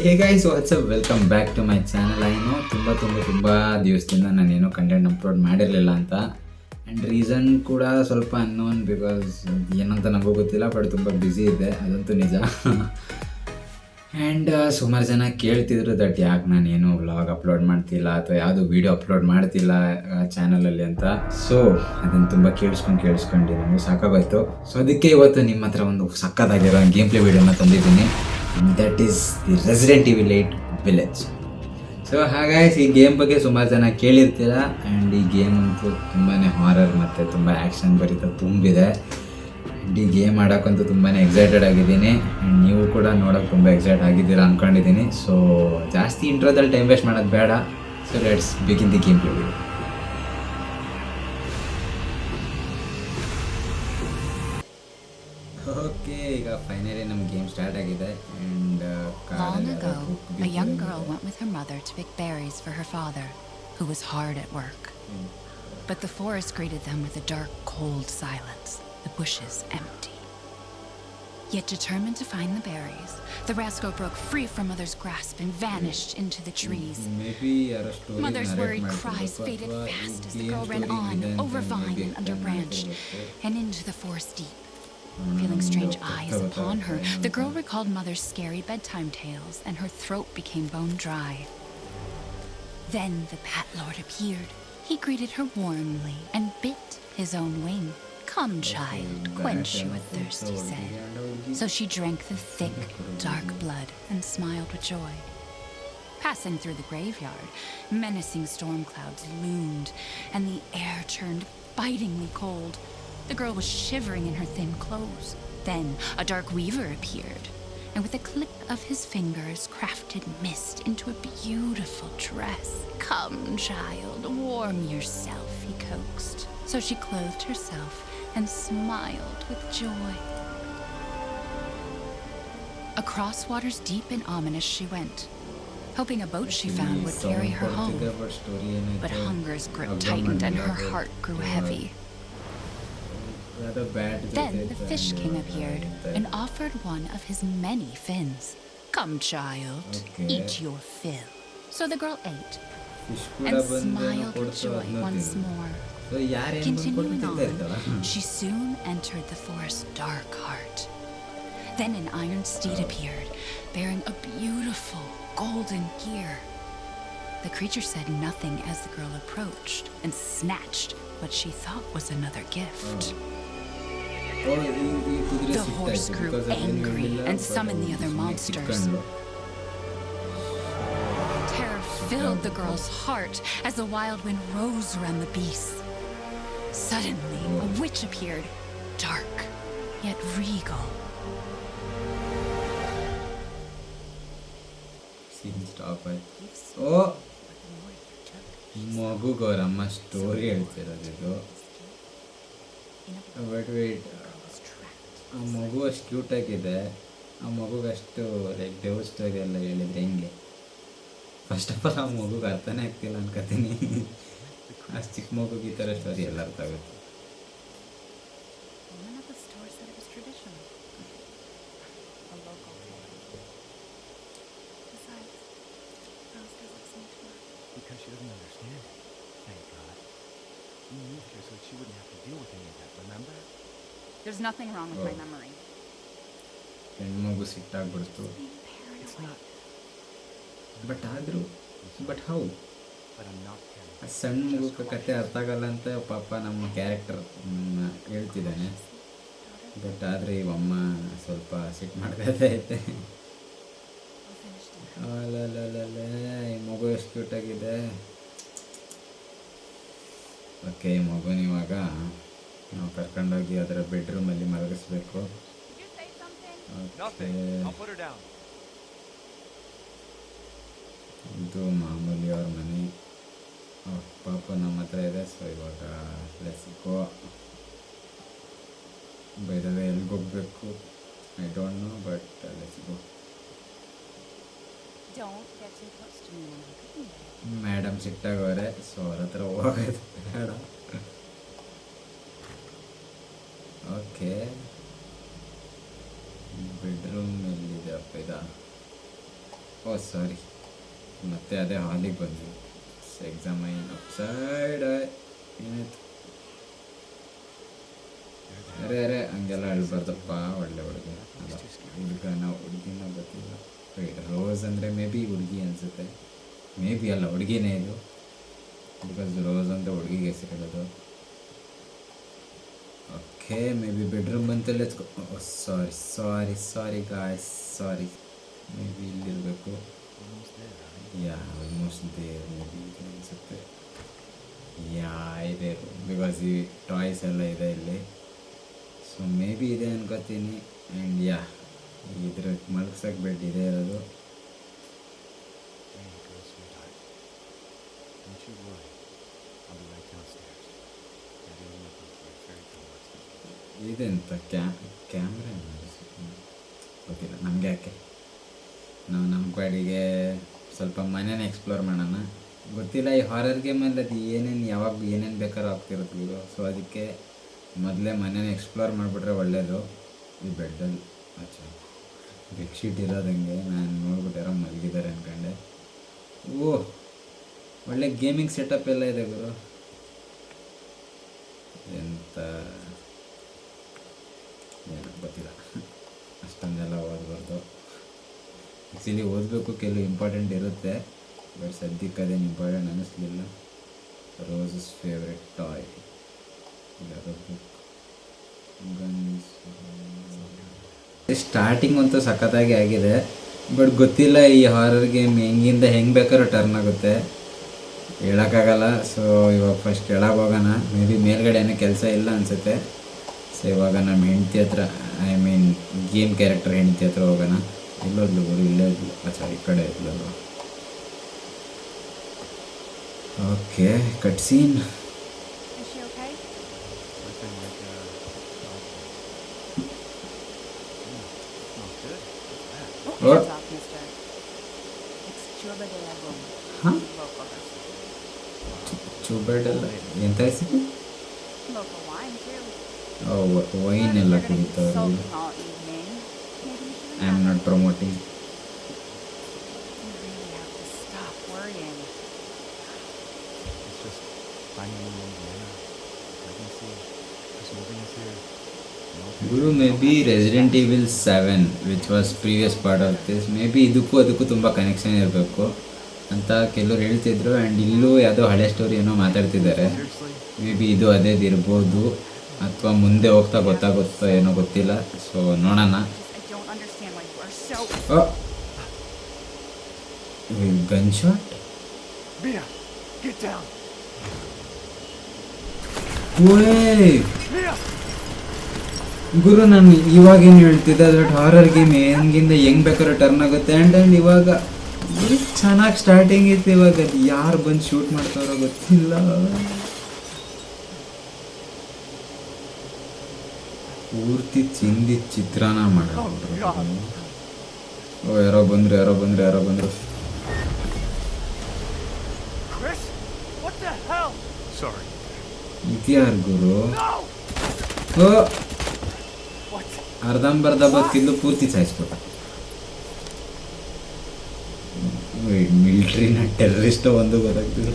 Hey guys what's up welcome back to my channel. I know ತುಂಬ ದಿವಸದಿಂದ ನಾನೇನೋ ಕಂಟೆಂಟ್ ಅಪ್ಲೋಡ್ ಮಾಡಿರಲಿಲ್ಲ ಅಂತ. ಆ್ಯಂಡ್ ರೀಸನ್ ಕೂಡ ಸ್ವಲ್ಪ ಅನ್ನೋನ್, ಬಿಕಾಸ್ ಏನಂತ ನನಗೂ ಗೊತ್ತಿಲ್ಲ, ಬಟ್ ತುಂಬ ಬ್ಯುಸಿ ಇದೆ, ಅದಂತೂ ನಿಜ. ಆ್ಯಂಡ್ ಸುಮಾರು ಜನ ಕೇಳ್ತಿದ್ರು ದಟ್ ಯಾಕೆ ನಾನೇನು ವ್ಲಾಗ್ ಅಪ್ಲೋಡ್ ಮಾಡ್ತಿಲ್ಲ ಅಥವಾ ಯಾವುದು ವೀಡಿಯೋ ಅಪ್ಲೋಡ್ ಮಾಡ್ತಿಲ್ಲ ಚಾನಲಲ್ಲಿ ಅಂತ. ಸೊ ಅದನ್ನು ತುಂಬ ಕೇಳಿಸ್ಕೊಂಡು ನಮಗೂ ಸಾಕಾಗೋಯ್ತು. ಸೊ ಅದಕ್ಕೆ ಇವತ್ತು ನಿಮ್ಮ ಹತ್ರ ಒಂದು ಸಕ್ಕತ್ತಾಗಿರೋ ಗೇಮ್ ಪ್ಲೇ ವೀಡಿಯೋನ ತಂದಿದ್ದೀನಿ. That is the resident evil 8 village. So ಹಾಗಾಗಿ ಈ ಗೇಮ್ ಬಗ್ಗೆ ಸುಮಾರು ಜನ ಕೇಳಿರ್ತೀರ. ಆ್ಯಂಡ್ ಈ ಗೇಮ್ ಅಂತೂ ತುಂಬಾ ಹಾರರ್ ಮತ್ತು ತುಂಬ ಆ್ಯಕ್ಷನ್ ಭರಿತ ತುಂಬಿದೆ. ಆ್ಯಂಡ್ ಈ ಗೇಮ್ ಆಡೋಕ್ಕಂತೂ ತುಂಬಾ ಎಕ್ಸೈಟೆಡ್ ಆಗಿದ್ದೀನಿ. ಆ್ಯಂಡ್ ನೀವು ಕೂಡ ನೋಡೋಕೆ ತುಂಬ ಎಕ್ಸೈಟ್ ಆಗಿದ್ದೀರಾ ಅಂದ್ಕೊಂಡಿದ್ದೀನಿ. ಸೊ ಜಾಸ್ತಿ ಇಂಟ್ರೋದಲ್ಲಿ ಟೈಮ್ ವೇಸ್ಟ್ ಮಾಡೋದು ಬೇಡ. So let's begin the game play. Okay, ಈಗ ಫೈನಲಿ ನಮ್ಮ ಗೇಮ್ ಸ್ಟಾರ್ಟ್ ಆಗಿದೆ. And Long ago, a young girl went with her mother to pick berries for her father, who was hard at work. But the forest greeted them with a dark, cold silence, the bushes empty. Yet determined to find the berries, the rascal broke free from Mother's grasp and vanished into the trees. Mother's worried cries faded fast as the girl ran on, over vine and under branch, and into the forest deep. Feeling strange eyes upon her, the girl recalled Mother's scary bedtime tales, and her throat became bone dry. Then the Bat Lord appeared. He greeted her warmly and bit his own wing. "Come, child, quench your thirst," he said. So she drank the thick, dark blood and smiled with joy. Passing through the graveyard, menacing storm clouds loomed, and the air turned bitingly cold. The girl was shivering in her thin clothes. Then a dark weaver appeared, and with a click of his fingers crafted mist into a beautiful dress. "Come, child, warm yourself," he coaxed. So she clothed herself and smiled with joy. Across waters deep and ominous she went, hoping a boat she found would carry her home. But hunger's grip tightened and her heart grew heavy. Then the Fish King appeared and offered one of his many fins. "Come, child, eat your fill." So the girl ate and smiled with joy once more. Continuing on, she soon entered the forest's dark heart. Then an iron steed appeared, bearing a beautiful golden gear. The creature said nothing as the girl approached and snatched what she thought was another gift. The horse grew angry and summoned the other monsters. Terror filled the girl's heart as the wild wind rose around the beasts. Suddenly, a witch appeared, dark yet regal. O ಮಗುಗವರಮ್ಮ story ಹೇಳ್ತಿರೋದು. But wait, ಆ ಮಗು ಅಷ್ಟು ಕ್ಯೂಟಾಗಿದೆ. ಆ ಮಗುಗಷ್ಟು like ದೇವ್ರ story ಎಲ್ಲ ಹೇಳಿದರೆ ಹೆಂಗೆ? First of all ಆ ಮಗುಗೆ ಅರ್ಥನೇ ಆಗ್ತಿಲ್ಲ ಅನ್ಕೋತೀನಿ. ಅಷ್ಟು ಚಿಕ್ಕ ಮಗುಗೆ ಈ ಥರ ಸ್ಟೋರಿ ಎಲ್ಲ ಅರ್ಥ ಆಗುತ್ತೆ. Because she doesn't understand. Thank God. You moved here so she wouldn't have to deal with any of that, remember? There's nothing wrong with my memory. ಹೆಣ್ಮಗು ಸಿಟ್ಟಾಗ್ಬಿಡ್ತು. It's not. ಬಟ್ ಆದರೂ how But I'm not caring. ಆ ಸಣ್ಣ ಮಗು ಕತೆ ಅರ್ಥ ಆಗಲ್ಲ ಅಂತ ಪಾಪ ನಮ್ಮ ಕ್ಯಾರೆಕ್ಟರ್ ಹೇಳ್ತಿದ್ದಾನೆ. ಬಟ್ ಆದರೆ ಇವಮ್ಮ ಸ್ವಲ್ಪ ಸಿಟ್ಟು ಮಾಡ್ತಾ ಐತೆ. ಅಲ್ಲಲ್ಲೇ ಈ ಮಗು ಎಷ್ಟು ಕ್ಯೂಟಾಗಿದೆ. ಓಕೆ, ಈ ಮಗುನ ಇವಾಗ ನಾವು ಕರ್ಕೊಂಡೋಗಿ ಅದರ ಬೆಡ್ರೂಮಲ್ಲಿ ಮಲಗಿಸ್ಬೇಕು. ಇದು ಮಾಮೂಲಿ ಅವ್ರ ಮನೆ. ಪಾಪ ನಮ್ಮ ಹತ್ರ ಇದೆ. ಸೊ ಇವಾಗ ಲೆಟ್ಸ್ಗೋ. ಬೈ ದ ವೇ ಎಲ್ಲಿಗೆ ಹೋಗ್ಬೇಕು I don't know, but let's go. Madam ಸಿಟ್ಟಾಗವ್ರೆ, ಸೊ ಅವ್ರ ಹತ್ರ ಹೋಗೋದು ಬೇಡ. ಓಕೆ, ಬೆಡ್ರೂಮ್ ಎಲ್ಲಿದೆ ಅಪ್ಪ? ಓ ಸಾರಿ, ಮತ್ತೆ ಅದೇ ಹಾಲಿಗೆ ಬಂದ್ವಿ. ಎಕ್ಸಾಮ್ ಅಪ್ಸೈಡ್ ಏನಾಯ್ತು? ಅರೆ ಹಂಗೆಲ್ಲ ಹೇಳ್ಬಾರ್ದಪ್ಪ, ಒಳ್ಳೆ ಹುಡುಗಿ ಅಲ್ಲ, ಹುಡುಗಿನ ಗೊತ್ತಿಲ್ಲ. ರೋಸ್ ಅಂದರೆ ಮೇ ಬಿ ಹುಡುಗಿ ಅನಿಸುತ್ತೆ, ಮೇ ಬಿ ಅಲ್ಲ ಹುಡುಗಿನೇ ಇದು, ಬಿಕಾಸ್ ರೋಸ್ ಅಂತ ಹುಡುಗಿಗೆ ಹೆಸರಿಡೋದು. ಓಕೆ, ಮೇ ಬಿ ಬೆಡ್ರೂಮ್ ಬಂತಲ್ಲೇ sorry guys, sorry. Maybe ಇಲ್ಲಿರಬೇಕು. Yeah almost there, maybe ಇದೆ ಅನಿಸುತ್ತೆ. ಯಾ ಇದೆ, ಬಿಕಾಸ್ ಈ ಟಾಯ್ಸ್ ಎಲ್ಲ ಇದೆ ಇಲ್ಲಿ, ಸೊ ಮೇ ಬಿ ಇದೆ ಅನ್ಕೋತೀನಿ. ಆ್ಯಂಡ್ ಯಾ, ಇದ್ರ ಮಲ್ಗ್ಸಕ್ಕೆ ಬೆಡ್ ಇದೆ ಇರೋದು. There you go, sweetheart. Don't you worry. I'll be right downstairs. Daddy will look for your fairy tale monster. ಇದೆಂತ ಕ್ಯಾಮ್ರಾ ಗೊತ್ತಿಲ್ಲ ನಮಗೆ, ಯಾಕೆ ನಾವು ನಮ್ಮ ಕಡೆಗೆ ಸ್ವಲ್ಪ ಮನೇನ ಎಕ್ಸ್ಪ್ಲೋರ್ ಮಾಡೋಣ. ಗೊತ್ತಿಲ್ಲ, ಈ ಹಾರರ್ ಗೇಮಲ್ಲಿ ಅದು ಏನೇನು ಯಾವಾಗ ಏನೇನು ಬೇಕಾದ್ರೂ ಆಗ್ತಿರುತ್ತೆ ಇವರು, ಸೊ ಅದಕ್ಕೆ ಮೊದಲೇ ಮನೇನ ಎಕ್ಸ್ಪ್ಲೋರ್ ಮಾಡಿಬಿಟ್ರೆ ಒಳ್ಳೆಯದು. ಈ ಬೆಡ್ಡಲ್ಲಿ ಬೆಡ್ಶೀಟ್ ಇರೋದಂಗೆ ನಾನು ನೋಡ್ಬಿಟ್ಟು ಯಾರೋ ಮಲಗಿದ್ದಾರೆ ಅಂದ್ಕೊಂಡೆ. ಓಹ್, ಒಳ್ಳೆ ಗೇಮಿಂಗ್ ಸೆಟಪ್ ಎಲ್ಲ ಇದೆ ಗುರು. ಎಂತ ಏನೋ ಗೊತ್ತಿಲ್ಲ, ಅಷ್ಟೊಂದೆಲ್ಲ ಓದಬಾರ್ದು. ಆ್ಯಕ್ಚುಲಿ ಓದಬೇಕು, ಕೆಲವು ಇಂಪಾರ್ಟೆಂಟ್ ಇರುತ್ತೆ, ಬಟ್ ಸದ್ಯಕ್ಕೆ ಅದೇನು ಇಂಪಾರ್ಟೆಂಟ್ ಅನ್ನಿಸ್ಲಿಲ್ಲ. Roses favourite toy, book, guns. Starting ಅಂತೂ ಸಖತ್ತಾಗಿ ಆಗಿದೆ, ಬಟ್ ಗೊತ್ತಿಲ್ಲ ಈ ಹಾರರ್ ಗೇಮ್ ಹೆಂಗಿಂದ ಹೆಂಗೆ ಬೇಕಾದ್ರೂ ಟರ್ನ್ ಆಗುತ್ತೆ, ಹೇಳೋಕ್ಕಾಗಲ್ಲ. ಸೊ ಇವಾಗ ಫಸ್ಟ್ ಕೆಳಗೆ ಹೋಗೋಣ. ಮೇ ಬಿ ಮೇಲ್ಗಡೆ ಏನೋ ಕೆಲಸ ಇಲ್ಲ ಅನಿಸುತ್ತೆ. ಸೊ ಇವಾಗ ನಮ್ಮ ಹೆಂಡತಿ ಹತ್ರ, ಐ ಮೀನ್ ಗೇಮ್ ಕ್ಯಾರೆಕ್ಟರ್ ಹೆಂಡತಿ ಹತ್ರ ಹೋಗೋಣ. ಇಲ್ಲೋದ್ಲು ಗುರು, ಇಲ್ಲೇ ಇದ್ಲು, ಈ ಕಡೆ ಇದ್ಲಲ್ವ. Okay, cut scene. Is she okay? Looking like a dog. Smells good. What's that? Oh. Hands off, mister. It's Chuba de la Goma. Huh? Local recipe. ಚೂಬೆಡೆಲ್ಲ ಎಂತ ಹೆಸರು? Local wine, too. ವೈನ್ ಎಲ್ಲ ಕುಡಿತಾರೆ. Sulking all evening. Maybe you should I am not promoting. You really have to stop worrying. It's just finding a new Indiana. Pregnancy. Just moving us here. No Guru, may be resident evil 7 which was previous part of this, may be ಅದಕ್ಕೂ ತುಂಬ connection ಇರಬೇಕು ಅಂತ ಕೆಲವ್ರು ಹೇಳ್ತಿದ್ರು. And ಇಲ್ಲೂ ಯಾವುದೋ ಹಳೆ story ಏನೋ ಮಾತಾಡ್ತಿದ್ದಾರೆ. Seriously? ಮೇ ಬಿ ಇದು ಅದೇದಿರ್ಬೋದು, ಅಥವಾ ಮುಂದೆ ಹೋಗ್ತಾ ಗೊತ್ತಾಗುತ್ತೋ ಏನೋ ಗೊತ್ತಿಲ್ಲ. ಸೊ ನೋಡೋಣ. I don't understand why you are so... gun shot. Mia! Get down! Mia! ಗುರು, ನಾನು ಇವಾಗೇನು ಹೇಳ್ತಿದ್ದೆ, ಅದ್ರ ಹಾರರ್ ಗೇಮ್ ಹೆಂಗಿಂದ ಹೆಂಗೆ ಬೇಕಾದ್ರೂ ಟರ್ನ್ ಆಗುತ್ತೆ. ಆ್ಯಂಡ್ ಇವಾಗ ಚೆನ್ನಾಗಿ ಸ್ಟಾರ್ಟಿಂಗ್ ಇತ್ತು, ಇವಾಗ ಅದು ಯಾರು ಬಂದು ಶೂಟ್ ಮಾಡ್ತಾರೋ ಗೊತ್ತಿಲ್ಲ. ಪೂರ್ತಿ ಚಿಂದಿ ಚಿತ್ರಾನ್ನ ಮಾಡೋದು. ಓ, ಯಾರೋ ಬಂದರು. Chris? What the hell? Sorry. ಇದ್ಯಾರು Guru? No! O, What? ಅರ್ಧಂಬರ್ಧ ಬದುಕಿದ್ದು ಪೂರ್ತಿ ಸಾಯಿಸ್ಬಿಟ್ಟ. ಮಿಲ್ಟ್ರಿನ ಟೆರರಿಸ್ಟ್ ಒಂದು ಗೊತ್ತಾಗ್ತಿಲ್ಲ.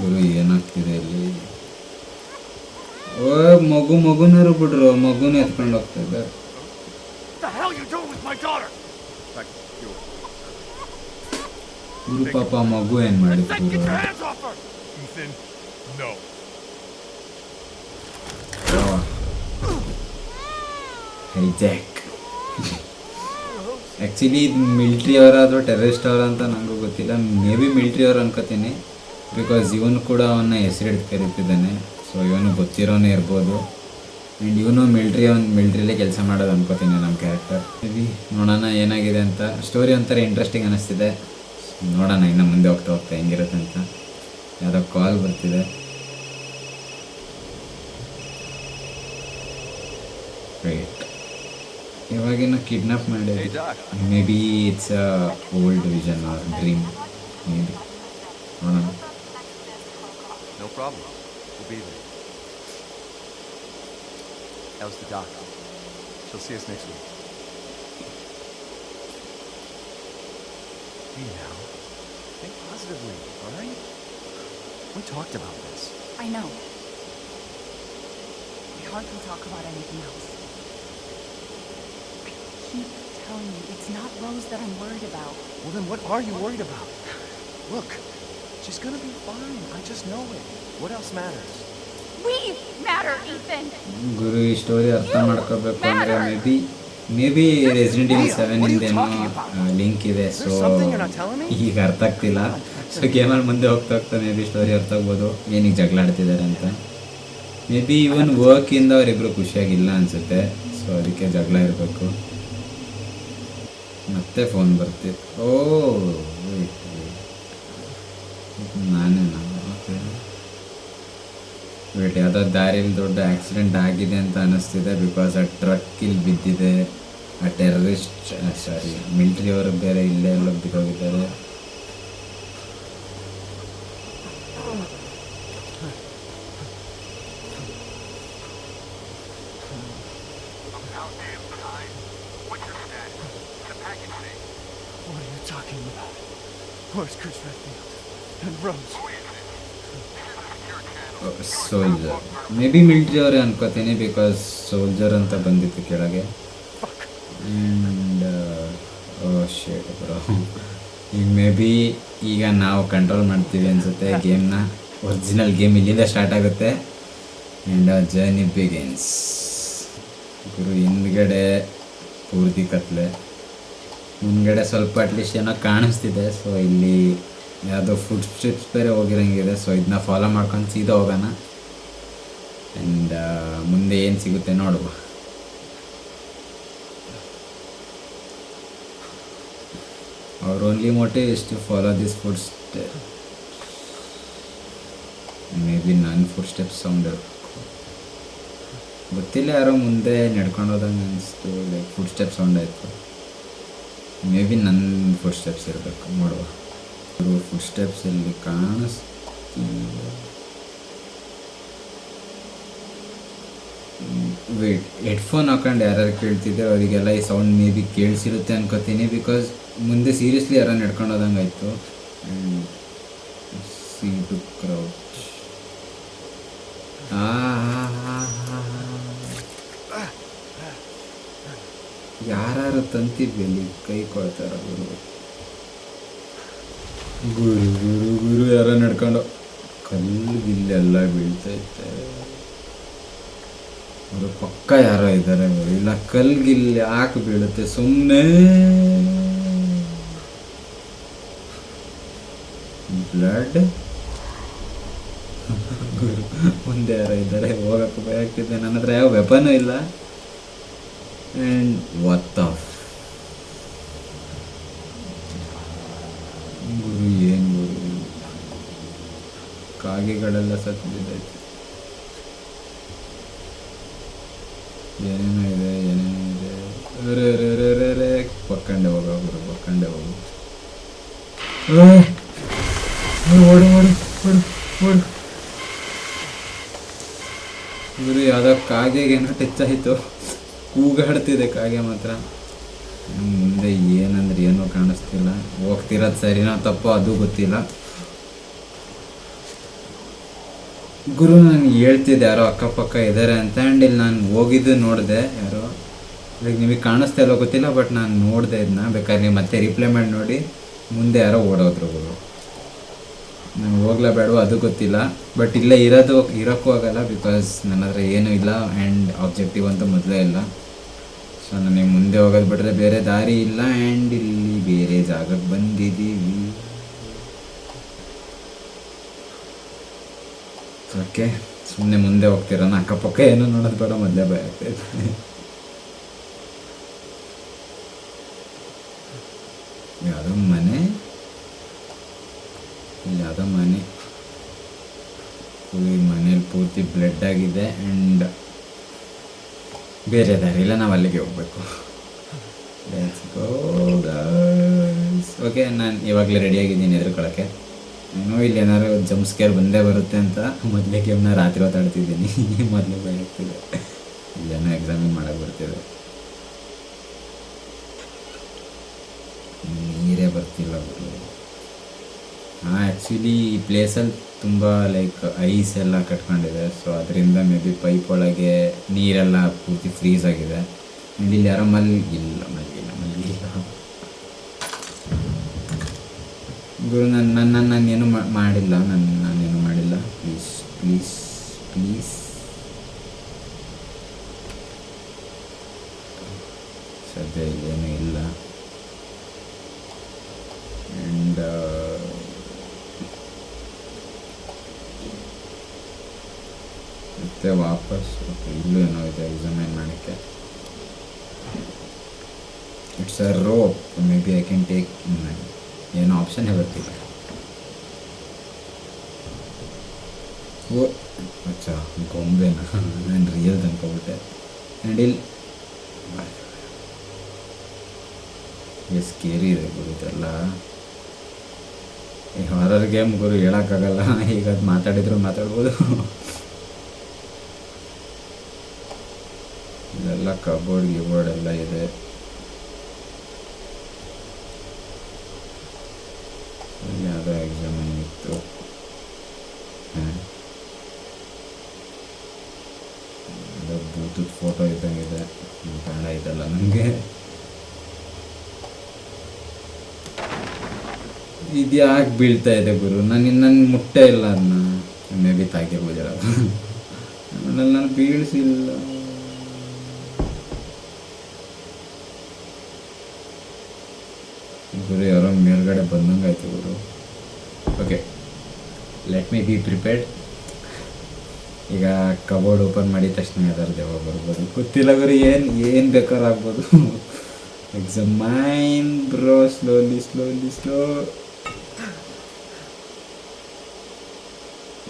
ಗುರು, ಏನಾಗ್ತಿದೆ ಇಲ್ಲಿ? ಓ, ಮಗುನರು ಬಿಡ್ರು, ಮಗುನ ಎತ್ಕೊಂಡು ಹೋಗ್ತಾ ಇದ್ದಾರೆ. What the hell you doing with my daughter? Like you. ಗುರು, ಪಾಪ ಮಗು ಏನು ಮಾಡಿದ್ರು? Then get your hands off her! Ethan, no. Hijack. Actually ಇದು ಮಿಲ್ಟ್ರಿ ಅವರ ಅಥವಾ ಟೆರರಿಸ್ಟ್ ಅವರ ಅಂತ ನನಗೂ ಗೊತ್ತಿಲ್ಲ. ಮೇ ಬಿ ಮಿಲ್ಟ್ರಿ ಅವ್ರು ಅನ್ಕೋತೀನಿ, ಬಿಕಾಸ್ ಇವನು ಕೂಡ ಅವನ್ನ ಹೆಸರಿಡ್ದು ಕರೀತಿದ್ದಾನೆ. ಸೊ ಇವನು ಗೊತ್ತಿರೋನೇ ಇರ್ಬೋದು. ಆ್ಯಂಡ್ ಇವನು ಮಿಲ್ಟ್ರಿಲೇ ಕೆಲಸ ಮಾಡೋದು ಅನ್ಕೋತೀನಿ ನಮ್ಮ ಕ್ಯಾರೆಕ್ಟರ್. ಮೇ ಬಿ ನೋಡೋಣ ಏನಾಗಿದೆ ಅಂತ. ಸ್ಟೋರಿ ಒಂಥರ ಇಂಟ್ರೆಸ್ಟಿಂಗ್ ಅನ್ನಿಸ್ತಿದೆ. ನೋಡೋಣ ಇನ್ನು ಮುಂದೆ ಹೋಗ್ತಾ ಹೆಂಗಿರುತ್ತೆ ಅಂತ. ಯಾವುದೋ ಕಾಲ್ ಬರ್ತಿದೆ. ರೈಟ್, ಇವಾಗಿನ ಕಿಡ್ನಾಪ್ ಮಾಡಿ. Maybe it's old vision or dream, maybe. ನೋಡೋಣ. No problem. We'll be there. That was the doc. She'll see us next week. Hey now, think positively, all right? We talked about this. I know. We hardly talk about anything else. I keep telling you, it's not Rose that I'm worried about. Well, then what are you worried about? Look, she's gonna be fine. I just know it. What else matters? We matter, Ethan! ಗುರು ಈ story ಅರ್ಥ ಮಾಡ್ಕೋಬೇಕು ಅಂದರೆ maybe Resident Evil 7 ಇಂದೇನೋ link ಇದೆ. So ಈಗ ಅರ್ಥ ಆಗ್ತಿಲ್ಲ. ಸೊ ಗೇಮಲ್ಲಿ ಮುಂದೆ ಹೋಗ್ತಾ ಮೇ ಬಿ ಸ್ಟೋರಿ ಅರ್ಥ ಆಗ್ಬೋದು ಏನಕ್ಕೆ ಜಗಳ ಆಡ್ತಿದ್ದಾರೆ ಅಂತ. ಮೇ ಬಿ ಇವನ್ ವರ್ಕಿಂದ ಅವರಿಬ್ಬರು ಖುಷಿಯಾಗಿಲ್ಲ ಅನಿಸುತ್ತೆ. ಸೊ ಅದಕ್ಕೆ ಜಗಳ ಇರಬೇಕು. ಮತ್ತೆ ಫೋನ್ ಬರ್ತಿತ್ತು. ಓ ನಾನೇನಾ? ಓಕೆ ವೇಟ್, ಯಾವುದೋ ದಾರಿಲಿ ದೊಡ್ಡ ಆಕ್ಸಿಡೆಂಟ್ ಆಗಿದೆ ಅಂತ ಅನ್ನಿಸ್ತಿದೆ. ಬಿಕಾಸ್ ಆ ಟ್ರಕ್ ಇಲ್ಲಿ ಬಿದ್ದಿದೆ. ಆ ಟೆರರಿಸ್ಟ್ ಮಿಲ್ಟ್ರಿ ಅವರು ಬೇರೆ ಇಲ್ಲೇ ಎಲ್ಲ ಬಿದ್ದೋಗಿದ್ದಾರೆ. What are you talking about? Where's Chris Redfield? And Rose? Soldier may be military ಅವರೇ ಅನ್ಕೋತೀನಿ. ಬಿಕಾಸ್ ಸೋಲ್ಜರ್ ಅಂತ ಬಂದಿತ್ತು ಕೆಳಗೆ. ಆ್ಯಂಡ್ ಶೇಟ್ ಬ್ರೋ, ಈಗ ಮೇ ಬಿ ಈಗ ನಾವು ಕಂಟ್ರೋಲ್ ಮಾಡ್ತೀವಿ ಅನಿಸುತ್ತೆ ಗೇಮ್ನ. ಒರಿಜಿನಲ್ ಗೇಮ್ ಇಲ್ಲಿಂದ ಸ್ಟಾರ್ಟ್ ಆಗುತ್ತೆ ಆ್ಯಂಡ್ ಜರ್ನಿ ಬಿಗಿನ್ಸ್. ಗುರು ಹಿಂದ್ಗಡೆ ಪೂರ್ತಿ ಕತ್ಲೆ, ಮುಂದ್ಗಡೆ ಸ್ವಲ್ಪ ಅಟ್ಲೀಸ್ಟ್ ಏನೋ ಕಾಣಿಸ್ತಿದೆ. ಸೊ ಇಲ್ಲಿ ಯಾವುದೋ ಫುಡ್ ಸ್ಟೆಪ್ಸ್ ಬೇರೆ ಹೋಗಿರಂಗಿದೆ. ಸೊ ಇದನ್ನ ಫಾಲೋ ಮಾಡ್ಕೊಂಡು ಸೀದಾ ಹೋಗೋಣ ಆ್ಯಂಡ್ ಮುಂದೆ ಏನು ಸಿಗುತ್ತೆ ನೋಡುವ. ಅವ್ರ only motive is to follow this footstep. Maybe ನನ್ನ ಫುಡ್ ಸ್ಟೆಪ್ಸ್ ಸೌಂಡ್ ಗೊತ್ತಿಲ್ಲ, ಯಾರೋ ಮುಂದೆ ನಡ್ಕೊಂಡು ಹೋದಂಗೆ ಅನಿಸ್ತು. ಲೈಕ್ ಫುಡ್ ಸ್ಟೆಪ್ ಸೌಂಡ್ ಆಯಿತು. ಮೇ ಬಿ ನನ್ನ ಫುಡ್ ಸ್ಟೆಪ್ಸ್ ಇರಬೇಕು, ನೋಡುವ. ಫುಡ್ ಸ್ಟೆಪ್ಸ್ ಇಲ್ಲಿ ಕಾಣಿಸ್ತಿಲ್ಲ. ವೇಟ್, ಹೆಡ್ಫೋನ್ ಹಾಕೊಂಡು ಯಾರ್ಯಾರು ಕೇಳ್ತಿದ್ದೆ ಅವರಿಗೆಲ್ಲ ಈ ಸೌಂಡ್ ಮೇ ಬಿ ಕೇಳಿಸಿರುತ್ತೆ ಅನ್ಕೋತೀನಿ. ಬಿಕಾಸ್ ಮುಂದೆ ಸೀರಿಯಸ್ಲಿ ಯಾರೋ ನಡ್ಕೊಂಡು ಹೋದಂಗೆ ಆಯಿತು. See to crouch. ಯಾರು ತಂತಿದ್ವಿ ಅಲ್ಲಿ ಕೈ ಕೊಳ್ತಾರ. ಗುರು ಗುರು ಗುರು ಯಾರೋ ನಡ್ಕೊಂಡು ಕಲ್ಲು ಗಿಲ್ಲೆಲ್ಲ ಬೀಳ್ತೈತೆ. ಅವರು ಪಕ್ಕ ಯಾರೋ ಇದ್ದಾರೆ. ಇಲ್ಲ ಕಲ್ಲು ಗಿಲ್ಲು ಯಾಕೆ ಬೀಳುತ್ತೆ ಸುಮ್ಮನೆ. ಬ್ಲಡ್. ಗುರು ಮುಂದೆ ಯಾರೋ ಇದ್ದಾರೆ. ಹೋಗಕ್ಕೆ ಭಯ ಆಗ್ತಿದೆ. ನನ್ನ ಹತ್ರ ಯಾವ ವೆಪನೂ ಇಲ್ಲ. ಆ್ಯಂಡ್ ವಾಟ್ ದ ಗುರು, ಏನು ಗುರು, ಕಾಗೆಗಳೆಲ್ಲ ಸತ್ತು ಬಿದ್ದೈತೆ. ಏನೇನೋ ಇದೆ, ಏನೇನೋ ಇದೆ. ಅರೆ ಅರೆ ಅರೆ ಅರೆ ಅರೆ, ಪಕ್ಕಂಡೆ ಹೋಗೋ ಗುರು, ಪಕ್ಕಂಡೆ ಹೋಗು. ಓಡು ಓಡು ಓಡು ಓಡು. ಗುರು ಯಾವುದೋ ಕಾಗೆಗೆ ಏನೋ ಟಚ್ ಆಯಿತು. ಕೂಗಾಡ್ತಿದೆ ಕಾಗೆ ಮಾತ್ರ. ಮುಂದೆ ಏನಂದ್ರೆ ಏನೋ ಕಾಣಿಸ್ತಿಲ್ಲ. ಹೋಗ್ತಿರೋದು ಸರಿನೋ ತಪ್ಪೋ ಅದು ಗೊತ್ತಿಲ್ಲ. ಗುರು ನನಗೆ ಹೇಳ್ತಿದ್ದೆ ಯಾರೋ ಅಕ್ಕಪಕ್ಕ ಇದ್ದಾರೆ ಅಂತ. ಆ್ಯಂಡ್ ಇಲ್ಲಿ ನಾನು ಹೋಗಿದ್ದು ನೋಡಿದೆ. ಯಾರೋ ಲೈಕ್ ನಿಮಗೆ ಕಾಣಿಸ್ತಾ ಇಲ್ಲೋ ಗೊತ್ತಿಲ್ಲ, ಬಟ್ ನಾನು ನೋಡಿದೆ ಇದನ್ನ. ಬೇಕಾದ್ರೆ ನೀವು ಮತ್ತೆ ರಿಪ್ಲೈ ಮಾಡಿ ನೋಡಿ. ಮುಂದೆ ಯಾರೋ ಓಡೋದ್ರು ಗುರು. ನಾನು ಹೋಗ್ಲೇಬೇಡವೋ ಅದು ಗೊತ್ತಿಲ್ಲ. ಬಟ್ ಇಲ್ಲೇ ಇರೋಕ್ಕೂ ಆಗಲ್ಲ. ಬಿಕಾಸ್ ನನ್ನ ಹತ್ರ ಏನೂ ಇಲ್ಲ ಆ್ಯಂಡ್ ಆಬ್ಜೆಕ್ಟಿವ್ ಅಂತೂ ಮೊದಲೇ ಇಲ್ಲ. ಸೊ ನನಗೆ ಮುಂದೆ ಹೋಗೋದು ಬಿಟ್ಟರೆ ಬೇರೆ ದಾರಿ ಇಲ್ಲ. ಆ್ಯಂಡ್ ಇಲ್ಲಿ ಬೇರೆ ಜಾಗಕ್ಕೆ ಬಂದಿದ್ದೀವಿ. ಓಕೆ, ಸುಮ್ಮನೆ ಮುಂದೆ ಹೋಗ್ತಿರೋಣ. ಅಕ್ಕಪಕ್ಕ ಏನೂ ನೋಡೋದು ಬೇಡ, ಮೊದಲೇ ಭಯ ಆಗ್ತಾಯಿದೆ. ಯಾವುದೋ ಮನೆ, ಇಲ್ಲಿ ಯಾವುದೋ ಮನೆ. ಈ ಮನೇಲಿ ಪೂರ್ತಿ ಬ್ಲಡ್ ಆಗಿದೆ. ಆ್ಯಂಡ್ ಬೇರೆ ದಾರಿ ಇಲ್ಲ, ನಾವು ಅಲ್ಲಿಗೆ ಹೋಗ್ಬೇಕು. Let's go guys. ಓಕೆ, ನಾನು ಇವಾಗಲೇ ರೆಡಿಯಾಗಿದ್ದೀನಿ ಎದುರ್ಕೊಳ್ಳೋಕ್ಕೆ. ಏನೋ ಇಲ್ಲಿ ಏನಾದ್ರು ಜಂಪ್ ಸ್ಕೇರ್ ಬಂದೇ ಬರುತ್ತೆ ಅಂತ ಮೊದಲೇ ಗೇಮ್ನ ರಾತ್ರಿ ಹೊತ್ತಾಡ್ತಿದ್ದೀನಿ. ಮೊದಲೇ ಭಯ ಆಗ್ತಿದೆ. ಇಲ್ಲೇನೋ ಎಕ್ಸಾಮಿನ್ ಮಾಡಕ್ಕೆ ಬರ್ತಿದೆ. ನೀರೇ ಬರ್ತಿಲ್ಲ ಗುರು. ಆ್ಯಕ್ಚುಲಿ ಈ ಪ್ಲೇಸಲ್ಲಿ ತುಂಬ ಲೈಕ್ ಐಸ್ ಎಲ್ಲ ಕಟ್ಕೊಂಡಿದೆ, ಸೊ ಅದರಿಂದ ಮೇ ಬಿ ಪೈಪ್ ಒಳಗೆ ನೀರೆಲ್ಲ ಪೂರ್ತಿ ಫ್ರೀಸ್ ಆಗಿದೆ. ಇಲ್ಲಿ ಯಾರೋ ಮಲಗಿಲ್ಲ ಗುರು. ನಾನೇನು ಮಾಡಿಲ್ಲ, ನಾನೇನು ಮಾಡಿಲ್ಲ. Please please please. ಸದ್ಯ ಇಲ್ಲೇನೂ ಇಲ್ಲ. ಆ್ಯಂಡ್ ಮತ್ತೆ ವಾಪಸ್ ಇಲ್ಲೂ ಏನೋ ಇದೆ ಎಕ್ಸಾಮೈನ್ ಮಾಡೋಕ್ಕೆ. It's a rope, may be I can take. ಏನೋ ಆಪ್ಷನ್ನೇ ಬರ್ತಿಲ್ಲ. ಓ ಅಚ್ಚಾ, ಗೊಂಬೆನ ನಾನು ರಿಯಲ್ ಅನ್ಕೊಬಿಟ್ಟೆ. ಆ್ಯಂಡ್ ಇಲ್ಲಿ ಸ್ಕೇರಿ ಇದೆ ಗುರು ಇದೆಲ್ಲ. ಈ ಹಾರರ್ ಗೇಮ್ ಗುರು ಹೇಳೋಕ್ಕಾಗಲ್ಲ, ಈಗ ಅದು ಮಾತಾಡಿದ್ರು ಮಾತಾಡ್ಬೋದು. ಇದೆಲ್ಲ ಕಬೋರ್ಡ್ ಗಿಬೋರ್ಡ್ ಎಲ್ಲ ಇದೆ. ಯಾವುದೋ ಎಕ್ಸಾಮ್ ಇತ್ತು. ಅದು ಬ್ಲೂಟೂತ್ ಫೋಟೋ ಇದ್ದಂಗಿದೆ, ಬೇಡ ಇದೆಲ್ಲ ನನಗೆ. ಇದು ಯಾಕೆ ಬೀಳ್ತಾ ಇದೆ ಗುರು? ನನ್ನ ಮುಟ್ಟೆ ಇಲ್ಲ ಅದನ್ನ. ಮೇ ಬಿ ತಾಕಿರ್ಬೋದಿಲ್ಲ, ಆಮೇಲೆ ನಾನು ಬೀಳಿಸಿಲ್ಲ. ಗುರು ಯಾರೋ ಮೇಲ್ಗಡೆ ಬಂದಂಗೆ ಆಯ್ತು ಗುರು. Okay, let me be prepared. ಈಗ ಕಬೋರ್ಡ್ ಓಪನ್ ಮಾಡಿದ ತಕ್ಷಣ ಯಾವ್ದಾರು ದೇವ ಬರ್ಬೋದು, ಗೊತ್ತಿಲ್ಲ ಗುರು. ಏನು ಬೇಕಾದ್ರೂ ಆಗ್ಬೋದು. Examine bro, slowly.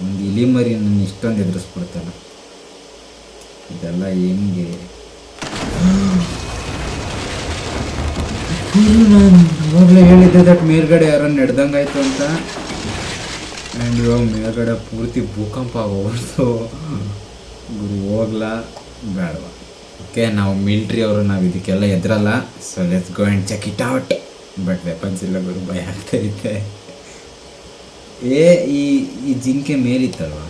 ಒಂದು ಇಲಿ ಮರಿ ನನ್ನ ಇಷ್ಟೊಂದು ಎದುರಿಸ್ಬಿಡ್ತಾನೆ. ಇದೆಲ್ಲ ಹೆಂಗೆ? ನಾನು ಇವಾಗಲೇ ಹೇಳಿದ್ದೆ ದಟ್ ಮೇಲ್ಗಡೆ ಯಾರೋ ನಡೆದಂಗಾಯ್ತು ಅಂತ. ಆ್ಯಂಡ್ ಇವಾಗ ಮೇಲ್ಗಡೆ ಪೂರ್ತಿ ಭೂಕಂಪ ಆಗೋಗ್ಬಿಡ್ತು ಗುರು. ಹೋಗ್ಲಾ ಬೇಡವಾ? ಓಕೆ, ನಾವು ಮಿಲ್ಟ್ರಿ ಅವರು, ನಾವು ಇದಕ್ಕೆಲ್ಲ ಎದ್ರಲ್ಲ. So let's go and check it out. But weapons ಇಲ್ಲ ಗುರು, ಭಯ ಆಗ್ತೈತೆ. ಈ ಜಿಂಕೆ ಮೇಲಿತ್ತಲ್ವ,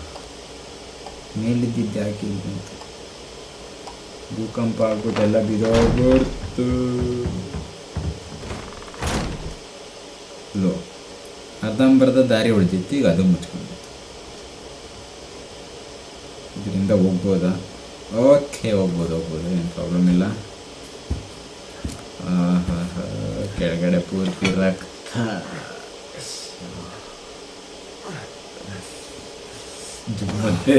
ಮೇಲಿದ್ದಿದ್ದು ಯಾಕೆ ಅಂತ ಭೂಕಂಪ ಆಗ್ಬಿಟ್ಟು ಎಲ್ಲ ಬಿದೋಗ್ಬಿಡ್ತು. ಲೋ, ಅರ್ಧಂಬರ್ಧ ದಾರಿ ಉಳಿದಿತ್ತು, ಈಗ ಅದು ಮುಚ್ಕೊಂಡಿತ್ತು. ಇದರಿಂದ ಹೋಗ್ಬೋದಾ? ಓಕೆ, ಹೋಗ್ಬೋದು, ಏನು ಪ್ರಾಬ್ಲಮ್ ಇಲ್ಲ. ಕೆಳಗಡೆ ಪೂರ್ತಿ ರಕ್ತ. ಮತ್ತೆ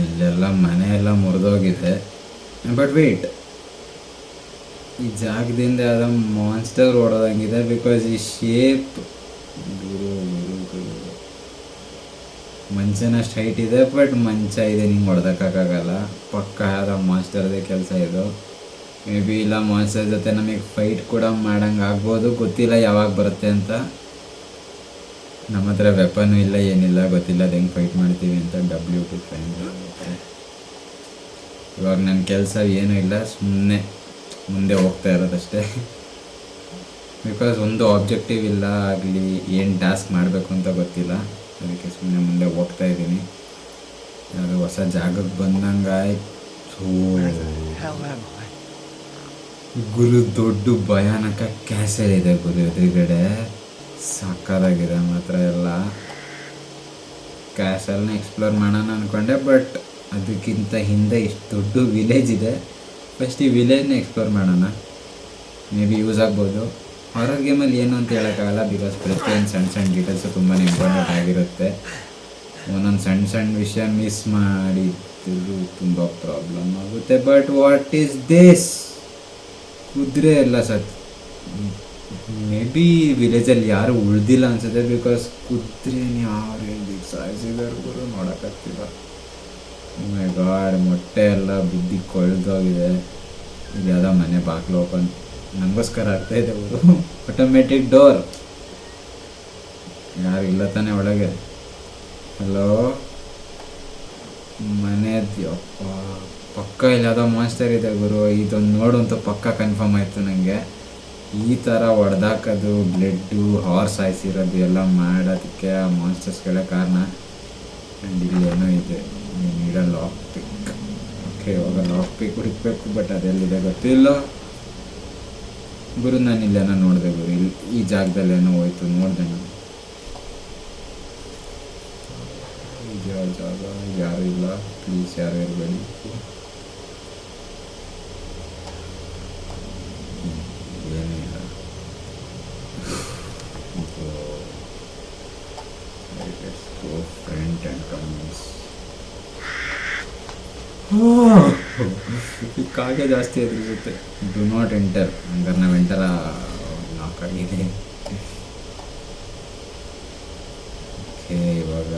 ಇಲ್ಲೆಲ್ಲ ಮನೆ ಎಲ್ಲ ಮುರಿದೋಗಿದೆ. ಬಟ್ ವೇಟ್, ಈ ಜಾಗದಿಂದ ಯಾವುದೋ ಮಾನ್ಸ್ಟರ್ ಓಡೋದಂಗಿದೆ. ಬಿಕಾಸ್ ಈ ಶೇಪ್ ಮಂಚನಷ್ಟು ಹೈಟ್ ಇದೆ, ಬಟ್ ಮಂಚ ಇದೆ, ನಿಂಗೆ ಹೊಡೆದಕ್ಕಾಗಲ್ಲ. ಪಕ್ಕ ಯಾವುದೋ ಮಾನ್ಸ್ಟರ್ದೇ ಕೆಲಸ ಇದು. ಮೇ ಬಿ ಇಲ್ಲ ಮಾನ್ಸ್ಟರ್ ಜೊತೆ ನಮಗೆ ಫೈಟ್ ಕೂಡ ಮಾಡಂಗೆ ಆಗ್ಬೋದು, ಗೊತ್ತಿಲ್ಲ ಯಾವಾಗ ಬರುತ್ತೆ ಅಂತ. ನಮ್ಮ ಹತ್ರ ವೆಪನ್ನು ಇಲ್ಲ, ಏನಿಲ್ಲ, ಗೊತ್ತಿಲ್ಲ ಅದು ಹೆಂಗೆ ಫೈಟ್ ಮಾಡ್ತೀವಿ ಅಂತ. WT fine. ಇವಾಗ ನನ್ನ ಕೆಲಸ ಏನೂ ಇಲ್ಲ, ಸುಮ್ಮನೆ ಮುಂದೆ ಹೋಗ್ತಾ ಇರೋದಷ್ಟೇ. ಬಿಕಾಸ್ ಒಂದು ಆಬ್ಜೆಕ್ಟಿವ್ ಇಲ್ಲ ಆಗಲಿ, ಏನು ಟಾಸ್ಕ್ ಮಾಡಬೇಕು ಅಂತ ಗೊತ್ತಿಲ್ಲ. ಅದಕ್ಕೆ ಸುಮ್ಮನೆ ಮುಂದೆ ಹೋಗ್ತಾ ಇದ್ದೀನಿ. ಅದು ಹೊಸ ಜಾಗಕ್ಕೆ ಬಂದಂಗೆ ಆಯ್ತು ಗುರು. ದೊಡ್ಡ ಭಯಾನಕ ಕ್ಯಾಸಲ್ ಇದೆ ಗುರು ಎದುರುಗಡೆ, ಸಾಕಾಗಿದೆ ಮಾತ್ರ. ಎಲ್ಲ ಕ್ಯಾಸಲ್ನ ಎಕ್ಸ್ಪ್ಲೋರ್ ಮಾಡೋಣ ಅಂದ್ಕೊಂಡೆ, ಬಟ್ ಅದಕ್ಕಿಂತ ಹಿಂದೆ ಇಷ್ಟು ದೊಡ್ಡ ವಿಲೇಜ್ ಇದೆ. ಫಸ್ಟ್ ಈ ವಿಲೇಜ್ನ ಎಕ್ಸ್ಪ್ಲೋರ್ ಮಾಡೋಣ, ಮೇ ಬಿ ಯೂಸ್ ಆಗ್ಬೋದು. ಹಾರರ್ ಗೇಮಲ್ಲಿ ಏನು ಅಂತ ಹೇಳೋಕ್ಕಾಗಲ್ಲ, ಬಿಕಾಸ್ ಪ್ರತಿಯೊಂದು ಸಣ್ಣ ಡೀಟೇಲ್ಸು ತುಂಬಾ ಇಂಪಾರ್ಟೆಂಟ್ ಆಗಿರುತ್ತೆ. ಒಂದೊಂದು ಸಣ್ಣ ವಿಷಯ ಮಿಸ್ ಮಾಡಿದ್ದು ತುಂಬ ಪ್ರಾಬ್ಲಮ್ ಆಗುತ್ತೆ. But what is this? ಕುದುರೆ ಎಲ್ಲ ಮೇ ಬಿ ವಿಲೇಜಲ್ಲಿ ಯಾರು ಉಳ್ದಿಲ್ಲ ಅನ್ಸುತ್ತೆ, ಬಿಕಾಸ್ ಕುದುರೆನ ಯಾರು ಹೇಳಿ ಸಾಯಿಸಿದಾರು ಗುರು, ನೋಡೋಕ್ಕಾಗ್ತಿಲ್ಲ. ಮೈ ಗಾಡ್, ಮೊಟ್ಟೆ ಎಲ್ಲ ಬುದ್ಧಿ ಕೊಳ್ದೋಗಿದೆ. ಇದು ಯಾವುದೋ ಮನೆ ಬಾಗಿಲು ಓಪನ್. ನನಗೋಸ್ಕರ ಆಗ್ತಾ ಇದೆ ಅವರು. Automatic door. ಯಾರು ಇಲ್ಲ ತಾನೇ ಒಳಗೆ? ಹಲೋ, ಮನೆಯದ್ದು ಅಪ್ಪ, ಪಕ್ಕ ಇಲ್ಲಿ ಯಾವುದೋ ಮಾನ್ಸ್ಟರ್ ಇದೆ ಗುರು. ಇದೊಂದು ನೋಡು ಅಂತ ಪಕ್ಕ ಕನ್ಫರ್ಮ್ ಆಯಿತು ನನಗೆ. ಈ ಥರ ಹೊಡೆದಾಕೋದು, ಬ್ಲಡ್ಡು, ಹಾರ್ಸ್ ಸಾಯಿಸಿರೋದು ಎಲ್ಲ ಮಾಡೋದಕ್ಕೆ ಆ ಮಾನ್ಸ್ಟರ್ಸ್ಗಳೇ ಕಾರಣ. ಆ್ಯಂಡ್ ಇಲ್ಲಿ ಏನೋ ಇದೆ, ನೀಡ ಲಾಕ್ ಪಿಕ್. ಓಕೆ, ಇವಾಗ ಲಾಕ್ ಪಿಕ್ ಹುಡುಕ್ಬೇಕು, ಬಟ್ ಅದೆಲ್ಲಿದೆ ಗೊತ್ತಿಲ್ಲ ಗುರು. ನಾನು ಇಲ್ಲೇನೋ ನೋಡಿದೆ ಗುರು, ಇಲ್ಲಿ ಈ ಜಾಗದಲ್ಲಿ ಏನೋ ಹೋಯ್ತು, ನೋಡಿದೆ ನಾನು. ಯಾವ ಜಾಗ? ಯಾರು ಇಲ್ಲ, ಪ್ಲೀಸ್ ಯಾರು ಇರಬೇಡಿ. ಏನೂ ಇಲ್ಲ. Let's go front and comments. ಈ ಕಾಗೆ ಜಾಸ್ತಿ ಎದುರಿಸುತ್ತೆ. Do not enter. ಹಂಗಾರೆ ನಾವು ಎಂಟರ ಲಾಕ್ ಆಗಿದೆ. ಓಕೆ, ಇವಾಗ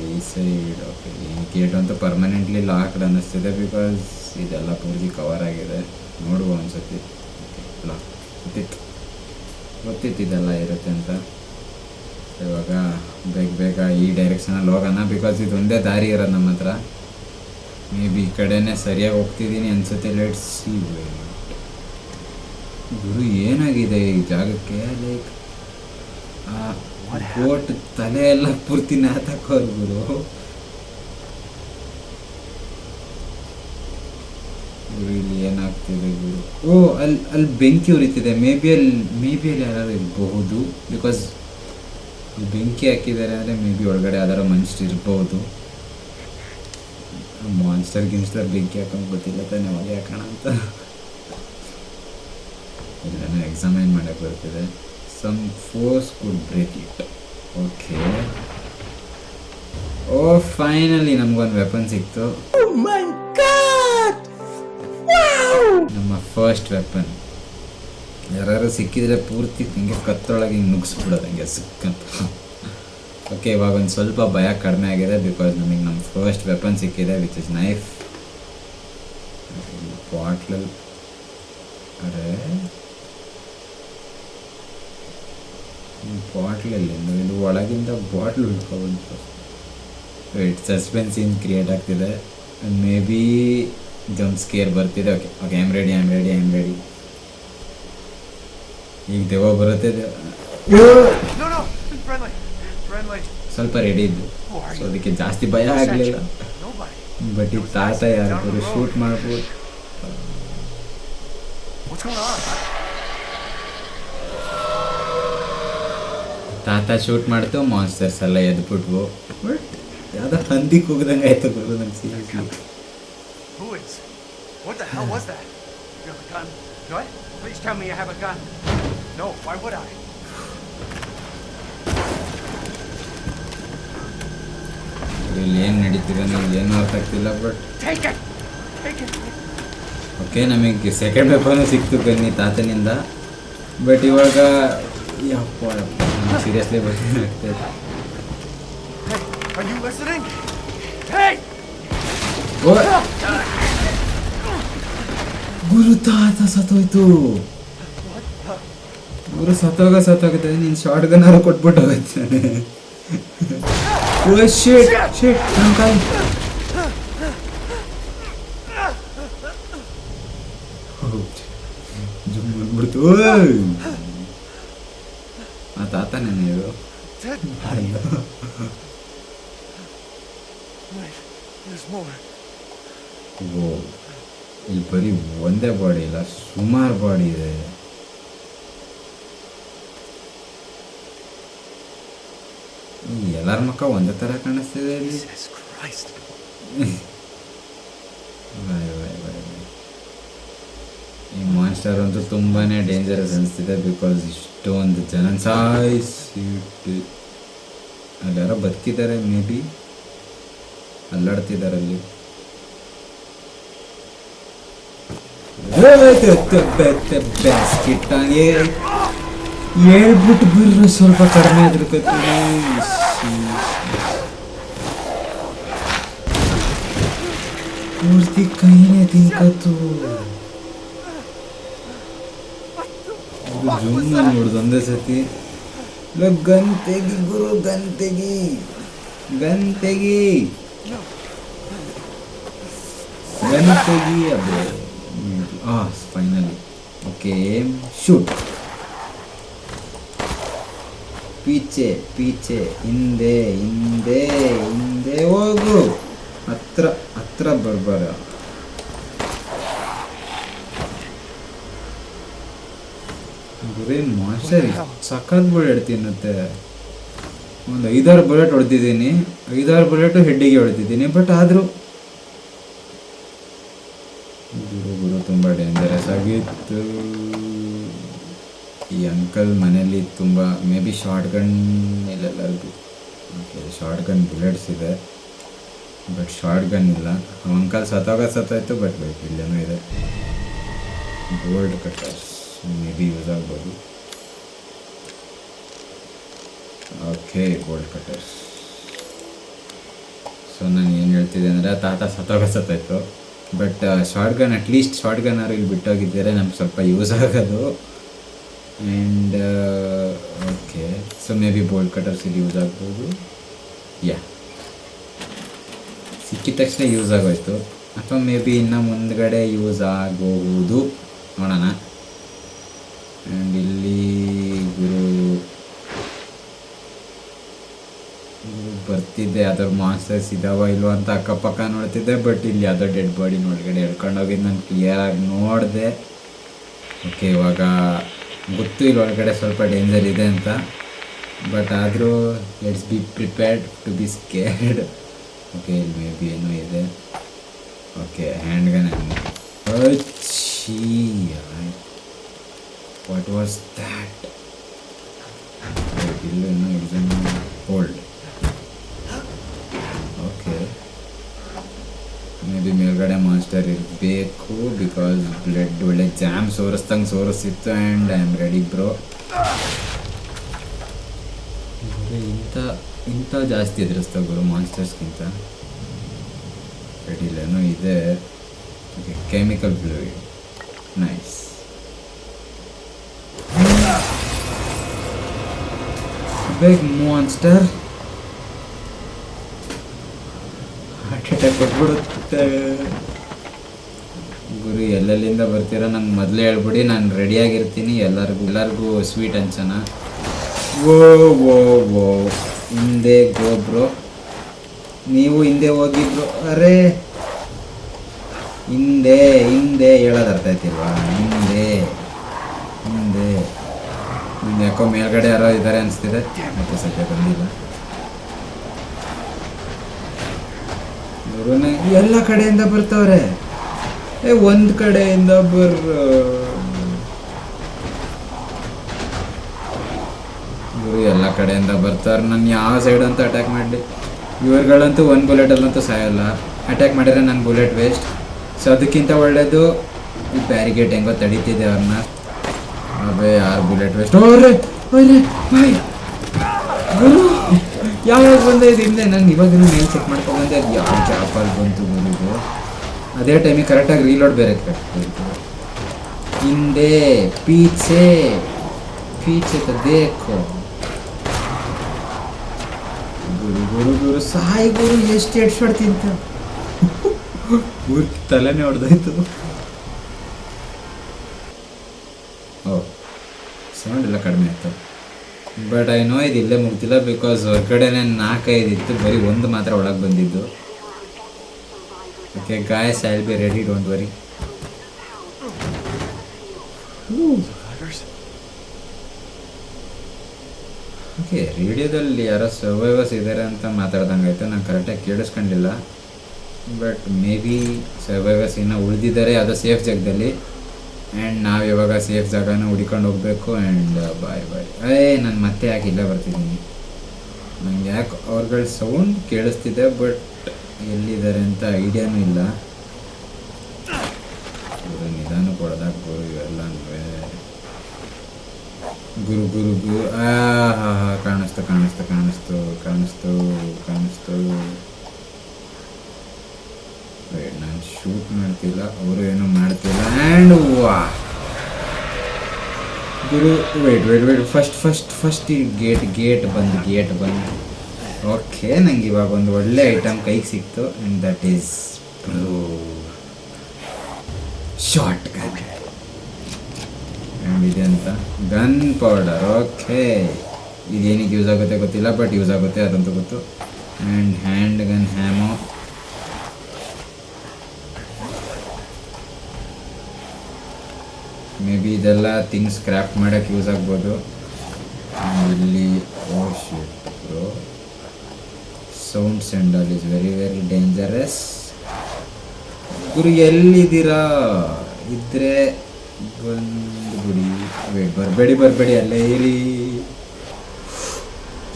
ಈ ಸೈಡ್. ಓಕೆ, ಈ ಗೇಟ್ ಅಂತೂ ಪರ್ಮನೆಂಟ್ಲಿ ಲಾಕ್ಡ್ ಅನ್ನಿಸ್ತಿದೆ, ಬಿಕಾಸ್ ಇದೆಲ್ಲ ಪೂರ್ತಿ ಕವರ್ ಆಗಿದೆ. ನೋಡುವ ಅನ್ಸತಿ. ಓಕೆ, ಲಾಕ್ ಗೊತ್ತಿತ್ತು ಇದೆಲ್ಲ ಇರುತ್ತೆ ಅಂತ. ಇವಾಗ ಬೇಗ ಈ ಡೈರೆಕ್ಷನಲ್ಲಿ ಹೋಗೋಣ, ಬಿಕಾಸ್ ಇದೊಂದೇ ದಾರಿ ಇರೋದು ನಮ್ಮ ಹತ್ರ. ಮೇ ಬಿ ಈ ಕಡೆನೇ ಸರಿಯಾಗಿ ಹೋಗ್ತಿದ್ದೀನಿ ಅನ್ಸುತ್ತೆ. Let's see. ಗುರು ಏನಾಗಿದೆ ಈ ಜಾಗಕ್ಕೆ? ಲೈಕ್ ಗೋಟ್ ತಲೆ ಎಲ್ಲ ಪೂರ್ತಿ ನೇತಾಕೋರು ಗುರು. ಇಲ್ಲಿ ಏನಾಗ್ತಿದೆ ಗುರು? ಓ, ಅಲ್ಲಿ ಬೆಂಕಿ ಉರಿತಿದೆ. ಮೇ ಬಿ ಅಲ್ಲಿ ಯಾರು ಇರಬಹುದು, ಬಿಕಾಸ್ ಬೆಂಕಿ ಹಾಕಿದ್ದಾರೆ ಅಂದರೆ ಮೇ ಬಿ ಒಳಗಡೆ ಯಾವ್ದಾರ ಮನುಷ್ಯರು ಇರ್ಬೋದು. ಮಾನ್ಸ್ಟರ್ ಬೆಂಕಿ ಹಾಕೊಂಡು ಗೊತ್ತಿಲ್ಲ ತಾನೆ, ಒಲೆ ಹಾಕೋಣ ಅಂತ. ಇಲ್ಲ, ಎಕ್ಸಾಮೈನ್ ಮಾಡೋಕ್ಕೆ ಬರ್ತಿದೆ. Some force could break it. Okay, oh finally ನಮಗೊಂದು ವೆಪನ್ ಸಿಕ್ತು. ನಮ್ಮ ಫಸ್ಟ್ ವೆಪನ್. ಯಾರು ಸಿಕ್ಕಿದ್ರೆ ಪೂರ್ತಿ ಹಿಂಗೆ ಕತ್ತೊಳಗೆ ಹಿಂಗೆ ನುಗ್ಸ್ಬಿಡೋದು, ಹಂಗೆ ಸಿಕ್ಕಂತ. ಓಕೆ, ಇವಾಗ ಒಂದು ಸ್ವಲ್ಪ ಭಯ ಕಡಿಮೆ ಆಗಿದೆ, ಬಿಕಾಸ್ ನಮಗೆ ನಮ್ಮ ಫಸ್ಟ್ ವೆಪನ್ ಸಿಕ್ಕಿದೆ, ವಿಚ್ ಇಸ್ ನೈಫ್. ಬಾಟ್ಲಲ್ಲಿ ಅರೆ ಬಾಟ್ಲಲ್ಲಿ ಇದು ಒಳಗಿಂದ ಬಾಟ್ಲ್ ಉಳ್ಕೊಬಂತು. ವೆಯ್ಟ್, ಸಸ್ಪೆನ್ಸ್ ಸೀನ್ ಕ್ರಿಯೇಟ್ ಆಗ್ತಿದೆ. ಮೇ ಬಿ ಜಂಪ್ ಸ್ಕೇರ್ ಬರ್ತಿದೆ. Okay okay, I am ready. ಈಗ ದೆವ್ವ ಬರುತ್ತೆ. ಸ್ವಲ್ಪ ರೆಡಿ ಇದ್ದು, ಸೊ ಅದಕ್ಕೆ ಜಾಸ್ತಿ ಭಯ ಆಗಲಿಲ್ಲ. ಬಟ್ ಈ ತಾತ ಯಾರು ಶೂಟ್ ಮಾಡ್ಬೋದು. ತಾತ ಶೂಟ್ ಮಾಡ್ತು, ಮಾನ್ಸ್ಟರ್ಸ್ ಎಲ್ಲ ಎದ್ಬಿಟ್ವು. ಬಟ್ ಯಾವುದೋ ಹಂದಿ ಕೂಗ್ದಂಗೆ ಆಯ್ತು ಗುರು ನಂಗೆ seriously. What the hell was that? You have a gun? What? Please tell me you have a gun. No, why would I? ಇಲ್ಲಿ ಏನು ನಡೀತಿದೆ ನನಗೆ ಏನೂ ಅರ್ಥ ಆಗ್ತಿಲ್ಲ. But Take it! ಓಕೆ, ನಮಗೆ ಸೆಕೆಂಡ್ ವೆಪನು ಸಿಕ್ತು ಬನ್ನಿ ತಾತನಿಂದ. ಬಟ್ ಇವಾಗ ಯಪ್ಪ ಸೀರಿಯಸ್ಲಿ ಬರ್ತೀನಿ ಆಗ್ತದೆ. Hey, are you listening? Hey! ಓ ಗುರು, ತಾತ ಸತ್ತೋಯ್ತು ಗುರು. ಸತ್ತೋಗುತ್ತೆ. ನೀನು ಶಾರ್ಟ್ ಗನ್ನಾರು ಕೊಟ್ಬಿಟ್ಟು ಹೋಗ್ತಾನೆ. ಶಿಟ್ ನನ್ನ ಕಾಯಿ. ಜುಮ್ ಬಂದ್ಬಿಡ್ತು. ಆ ತಾತ ನೆನೆ ಇದು. ಓ, ಇಲ್ಲಿ ಬರೀ ಒಂದೇ ಬಾಡಿ ಇಲ್ಲ, ಸುಮಾರು ಬಾಡಿ ಇದೆ. ಎಲ್ಲರ ಮಕ್ಕ ಒಂದೇ ಥರ ಕಾಣಿಸ್ತಿದೆ ಇಲ್ಲಿ. ಈ ಮಾನ್ಸ್ಟರ್ ಅಂತೂ ತುಂಬಾ ಡೇಂಜರಸ್ ಅನಿಸ್ತಿದೆ, ಬಿಕಾಸ್ ಇಷ್ಟೊಂದು ಜನ ಸಾಯಿಸಿಟ್ಟು ಅಲ್ಲಿ ಯಾರೋ ಬದುಕಿದ್ದಾರೆ. ಮೇ ಬಿ ಅಲ್ಲಾಡ್ತಿದ್ದಾರೆ ಅಲ್ಲಿ. ಬ್ಯಾಸ್ಕೆಟ್ ಹೇಳ್ಬಿಟ್ಟು ಬಿಡ್ರು, ಸ್ವಲ್ಪ ಕಡಿಮೆ ಅದ್ರಕತ್ತೀನಿ. ಪೂರ್ತಿ ಕೈನೇ ತಿನ್ಕತ್ತು. ಜೂಮ್ ನೋಡುದು ಒಂದೇ ಸತಿ. ಗನ್ ತೆಗಿ ಗುರು, ಗನ್ ತೆಗಿ, ಗನ್ ತೆಗಿ, ಗನ್ ತೆಗಿ. ಅದೇ ಫೈನಲಿ. Okay, shoot. ಪೀಚೆ ಪೀಚೆ, ಹಿಂದೆ ಹಿಂದೆ ಹಿಂದೆ ಹೋಗು. ಹತ್ರ ಹತ್ರ ಬರ್ಬಾರ. ಗುರೇನ್ ಮಾಸ್ಟರ್ ಸಖತ್ ಬುಲೆಟ್ ತಿನ್ನುತ್ತೆ. ಒಂದು 5-6 ಬುಲೆಟ್ ಹೊಡೆದಿದ್ದೀನಿ, 5-6 ಬುಲೆಟು ಹೆಡ್ಡಿಗೆ ಹೊಡೆದಿದ್ದೀನಿ. ಬಟ್ ಆದರೂ ಗುರು ತುಂಬ ಡೇಂಜರಸ್ ಆಗಿತ್ತು. ಈ ಅಂಕಲ್ ಮನೇಲಿ ತುಂಬ ಮೇ ಬಿ ಶಾರ್ಟ್ ಗನ್ ಇಲ್ಲೆಲ್ಲರಿಗೂ. ಓಕೆ, ಶಾರ್ಟ್ ಗನ್ ಬುಲೆಟ್ಸ್ ಇದೆ ಬಟ್ ಶಾರ್ಟ್ ಗನ್ ಇಲ್ಲ. ಅಂಕಲ್ ಸತ್ತೋಯ್ತು. ಬಟ್ ಬೇಕು ಇಲ್ಲೇನೂ ಇದೆ. Gold cutters maybe use ಆಗ್ಬೋದು. Okay, gold cutters. ಸೊ ನಾನು ಏನು ಹೇಳ್ತಿದ್ದೆ ಅಂದರೆ, ತಾತ ಸತ್ತೋಯ್ತು. But shotgun, at least shotgun ಅವರು ಇಲ್ಲಿ ಬಿಟ್ಟೋಗಿದ್ದಾರೆ, ನಮ್ಗೆ ಸ್ವಲ್ಪ ಯೂಸ್ ಆಗೋದು. And okay, so may be bolt cutters ಇಲ್ಲಿ ಯೂಸ್ ಆಗ್ಬೋದು. ಯಾ, ಸಿಕ್ಕಿದ ತಕ್ಷಣ ಯೂಸ್ ಆಗೋಯ್ತು, ಅಥವಾ ಮೇ ಬಿ ಇನ್ನು ಮುಂದ್ಗಡೆ ಯೂಸ್ ಆಗೋದು, ನೋಡೋಣ. ಆ್ಯಂಡ್ ಇಲ್ಲಿ ಗುರು ಬರ್ತಿದ್ದೆ, ಅದರ ಮಾನ್ಸ್ಟರ್ಸ್ ಇದಾವ ಇಲ್ವ ಅಂತ ಅಕ್ಕಪಕ್ಕ ನೋಡ್ತಿದ್ದೆ. ಬಟ್ ಇಲ್ಲಿ ಯಾವುದೋ ಡೆಡ್ ಬಾಡಿ ಒಳಗಡೆ ಎಳ್ಕೊಂಡು ಹೋಗಿದ್ದು ನಾನು ಕ್ಲಿಯರಾಗಿ ನೋಡಿದೆ. ಓಕೆ, ಇವಾಗ ಗೊತ್ತು ಇಲ್ಲಿ ಒಳಗಡೆ ಸ್ವಲ್ಪ ಡೇಂಜರ್ ಇದೆ ಅಂತ. ಬಟ್ ಆದರೂ let's be prepared to be scared. Okay, ಇಲ್ಲಿ ಮೇ ಬಿ ಏನೋ ಇದೆ. Okay, handgun. What was that? ಇಲ್ಲೇನೋ ಇದನ್ನು ಹೋಲ್ಡ್. ಓಕೆ, ಮೇ ಬಿ ಮೇಲ್ಗಡೆ ಮಾಸ್ಟರ್ ಇರಬೇಕು, ಬಿಕಾಸ್ ಬ್ಲಡ್ ಒಳ್ಳೆ ಜಾಮ್ ಸೋರಿಸ್ದಂಗೆ ಸೋರಿಸ್ತಿತ್ತು. And I am ready bro. ಇಂಥ ಜಾಸ್ತಿ ಎದುರಿಸ್ತಾ ಗುರು ಮಾನ್ಸ್ಟರ್ಸ್ಗಿಂತ. ರೆಡಿಲೇನೋ ಇದೆ. Okay, chemical fluid, nice. Big monster heart attack ಕೊಟ್ಬಿಡುತ್ತೆ. ಗುರು ಎಲ್ಲೆಲ್ಲಿಂದ ಬರ್ತೀರಾ ನಂಗೆ ಮೊದಲೇ ಹೇಳ್ಬಿಡಿ, ನಾನು ರೆಡಿಯಾಗಿರ್ತೀನಿ. ಎಲ್ಲರಿಗೂ ಸ್ವೀಟ್ ಹಂಚೋಣ. ಓ ಹಿಂದೆ ಗೋಬ್ರು, ನೀವು ಹಿಂದೆ ಹೋಗಿಬ್ರು. ಅರೆ ಹಿಂದೆ ಹೇಳೋದು ಅರ್ಥ ಆಯ್ತಿಲ್ವಾ? ಹಿಂದೆ ಯಾಕೋ ಮೇಲ್ಗಡೆ ಯಾರೋ ಇದ್ದಾರೆ ಅನಿಸ್ತಿದೆ. ಮತ್ತೆ ಸದ್ಯ ಬಂದಿಲ್ಲ. ಎಲ್ಲ ಕಡೆಯಿಂದ ಬರ್ತವ್ರೆ. ಒಂದು ಕಡೆಯಿಂದ ಗುರು ಎಲ್ಲ ಕಡೆಯಿಂದ ಬರ್ತಾರೆ. ನಾನು ಯಾವ ಸೈಡ್ ಅಂತ ಅಟ್ಯಾಕ್ ಮಾಡಲಿ? ಇವ್ರುಗಳಂತೂ ಒಂದು ಬುಲೆಟಲ್ಲಂತೂ ಸಾಯಲ್ಲ. ಅಟ್ಯಾಕ್ ಮಾಡಿದ್ರೆ ನನ್ನ ಬುಲೆಟ್ ವೇಸ್ಟ್. ಸೊ ಅದಕ್ಕಿಂತ ಒಳ್ಳೆಯದು ಈ ಬ್ಯಾರಿಗೇಟ್ ಹೆಂಗೋ ತಡೀತಿದೆ ಅವ್ರನ್ನ. ಅದೇ ಯಾರು ಬುಲೆಟ್ ವೇಸ್ಟ್. ಗುರು ಯಾವಾಗ ಬಂದೆ ಇದು ಹಿಂದೆ? ನಾನು ಇವಾಗ ಮೇಲ್ ಚೆಕ್ ಮಾಡ್ಕೊಂಡ್ಬಂದೆ, ಅದು ಯಾವ ಜಾಪಲ್ಲಿ ಬಂತು ಗುರುದು. ಅದೇ ಟೈಮಿಗೆ ಕರೆಕ್ಟಾಗಿ ರೀಲೋಡ್ ಬೇರೆ ಕಟ್ಬೇಕು. ಹಿಂದೆ ಪೀಚೆ ದೇಖೋ. ಗುರು ಸಾಯಿ ಗುರು, ಎಷ್ಟು ಹೆಡ್ಶಾಟ್ ತಿಂತ ಊರ್ ತಲೆನೇ ಹೊಡೆದೋಯ್ತು. ಸೌಂಡ್ ಎಲ್ಲ ಕಡಿಮೆ ಆಯಿತು. ಬಟ್ ಐ ನೋ ಇದು ಇಲ್ಲೇ ಮುಗ್ದಿಲ್ಲ, ಬಿಕಾಸ್ ಹೊರಗಡೆನೇ 4-5 ಇತ್ತು, ಬರೀ ಒಂದು ಮಾತ್ರ ಒಳಗೆ ಬಂದಿದ್ದು. Okay guys, I will be ready, don't worry. Okay, ರೇಡಿಯೋದಲ್ಲಿ ಯಾರೋ ಸರ್ವೈವರ್ಸ್ ಇದ್ದಾರೆ ಅಂತ ಮಾತಾಡ್ದಂಗಾಯ್ತು. ನಾನು ಕರೆಕ್ಟಾಗಿ ಕೇಳಿಸ್ಕೊಂಡಿಲ್ಲ. ಬಟ್ ಮೇ ಬಿ ಸರ್ವೈವರ್ಸ್ ಇನ್ನೂ ಉಳಿದಿದ್ದಾರೆ ಯಾವುದೋ ಸೇಫ್ ಜಾಗದಲ್ಲಿ. ಆ್ಯಂಡ್ ನಾವು ಇವಾಗ ಸೇಫ್ ಜಾಗನ ಹುಡ್ಕೊಂಡು ಹೋಗಬೇಕು. ಆ್ಯಂಡ್ ಬಾಯ್ ನಾನು ಮತ್ತೆ ಯಾಕೆ ಇಲ್ಲೇ ಬರ್ತಿದ್ದೀನಿ? ನಂಗೆ ಯಾಕೆ ಅವ್ರಗಳ ಸೌಂಡ್ ಕೇಳಿಸ್ತಿದೆ, ಬಟ್ ಎಲ್ಲಿದ್ದಾರೆ ಅಂತ ಐಡಿಯಾನೂ ಇಲ್ಲ. ನಿಧಾನ ಕೊಡೋದಾಗ ಗುರು ಇವೆಲ್ಲ ಗುರು ಕಾಣಿಸ್ತು. ನಾನು ಶೂಟ್ ಮಾಡ್ತಿಲ್ಲ, ಅವರು ಏನೂ ಮಾಡ್ತಿಲ್ಲ. ಆ್ಯಂಡ್ ಗುರು ವೇಟ್ ಫಸ್ಟ್ ಈ ಗೇಟ್ ಬಂದು ಓಕೆ, ನಂಗೆ ಇವಾಗ ಒಂದು ಒಳ್ಳೆ ಐಟಮ್ ಕೈಗೆ ಸಿಕ್ತು and that is shotgun. ಇದೆ ಅಂತ ಗನ್ ಪೌಡರ್. ಓಕೆ, ಇದೇನಿಗೆ ಯೂಸ್ ಆಗುತ್ತೆ ಗೊತ್ತಿಲ್ಲ, ಬಟ್ ಯೂಸ್ ಆಗುತ್ತೆ ಅದಂತೂ ಗೊತ್ತು. And handgun ammo. Maybe ಇದೆಲ್ಲ ಥಿಂಗ್ಸ್ ಕ್ರಾಫ್ಟ್ ಮಾಡೋಕ್ಕೆ ಯೂಸ್ ಆಗ್ಬೋದು. ಇಲ್ಲಿ sound sandal is very very dangerous. ಗುರು ಎಲ್ಲಿದ್ದೀರಾ? ಇದ್ರೆ ಬಂದು ಗುರಿ. ಬರಬೇಡಿ ಅಲ್ಲೇ ಇರಿ.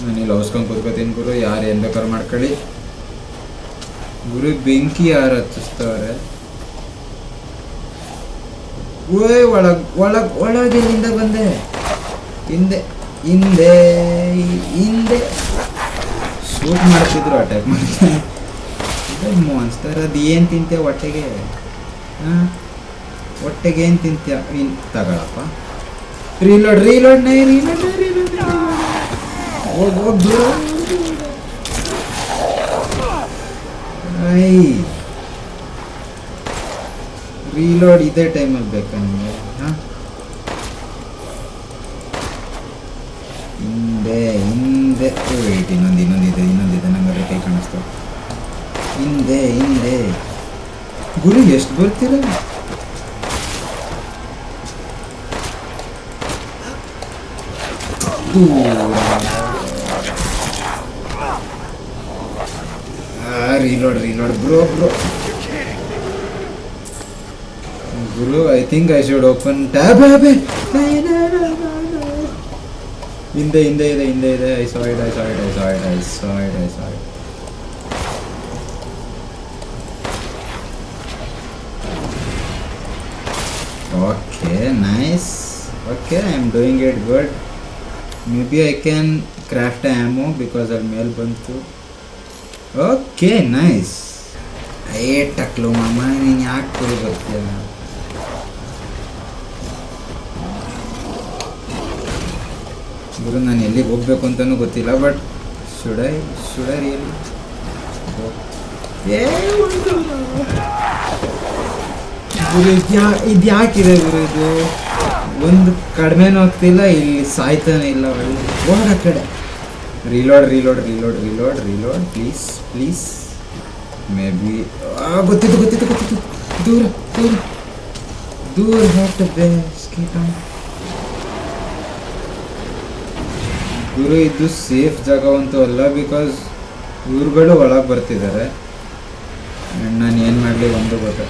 ನಾನಿಲ್ಲಿ ಹೊಸ್ಕೊಂಡು ಕೂತ್ಕೋತೀನಿ ಗುರು. ಯಾರು ಏನು ಬೇಕಾದ್ರು ಮಾಡ್ಕೊಳ್ಳಿ. ಗುರು ಬೆಂಕಿ ಯಾರು ಹಚ್ಚಿಸ್ತವ್ರೆ? ಓಯ್ ಒಳಗೆ ಎಲ್ಲಿಂದ ಬಂದೆ? ಹಿಂದೆ ಶೂಟ್ ಮಾಡ್ತಿದ್ರು, ಅಟ್ಯಾಕ್ ಮಾಡ್ತಾರೆ. ಮಾನ್ಸ್ಟರ್ ಅದು ಏನು ತಿಂತೆ ಹೊಟ್ಟೆಗೆ? ಹಾಂ, ಹೊಟ್ಟೆಗೆ ಏನು ತಿಂತೀಯ? ತಗೊಳಪ್ಪ. ರೀಲೋಡ್ ಹೋಗಿ ರೀಲೋಡ್ ಇದೇ ಟೈಮಲ್ಲಿ ಬೇಕಾ ನಿಮಗೆ? ಹಾಂ, ಹಿಂದೆ ವೇಟ್, ಇನ್ನೊಂದಿದೆ ನಂಗೆ ಅದ್ರ ಕೈ ಕಾಣಿಸ್ತು. ಹಿಂದೆ ಗುರು ಎಷ್ಟು ಬರ್ತೀರ? Reload bro Guru. I think I should open tab. ಹಿಂದೆ ಇದೆ. I saw it. Okay, nice. Okay, I am doing it good. Maybe I can craft ammo because ಅಲ್ಲಿ ಮೇಲೆ ಬಂತು. Okay, nice. ಟಕ್ಲು ಮಾಮ, ನೀನು ಯಾಕೆ ಕುರಿ ಬರ್ತೀಯ? ಗುರು ನಾನು ಎಲ್ಲಿಗೆ ಹೋಗ್ಬೇಕು ಅಂತಲೂ ಗೊತ್ತಿಲ್ಲ, ಬಟ್ ಶುಡ್ ಐ ರಿಯಲಿ? ಗುರು ಇದು ಯಾಕಿದೆ ಗುರು? ಇದು ಒಂದು ಕಡಿಮೆನೂ ಆಗ್ತಿಲ್ಲ, ಇಲ್ಲಿ ಸಾಯ್ತಾನೆ ಇಲ್ಲ. ಒಳ್ಳೆ ಹೋಗ ಕಡೆ. Reload please. ಮೇ ಬಿ ಗೊತ್ತಿತ್ತು. ದೂರ ಹೊರಟ ಗುರು. ಇದು ಸೇಫ್ ಜಾಗವಂತೂ ಅಲ್ಲ, ಬಿಕಾಸ್ ಇವ್ರುಗಳು ಒಳಗೆ ಬರ್ತಿದ್ದಾರೆ. ಆ್ಯಂಡ್ ನಾನು ಏನು ಮಾಡಲಿ ಒಂದು ಗೊತ್ತ.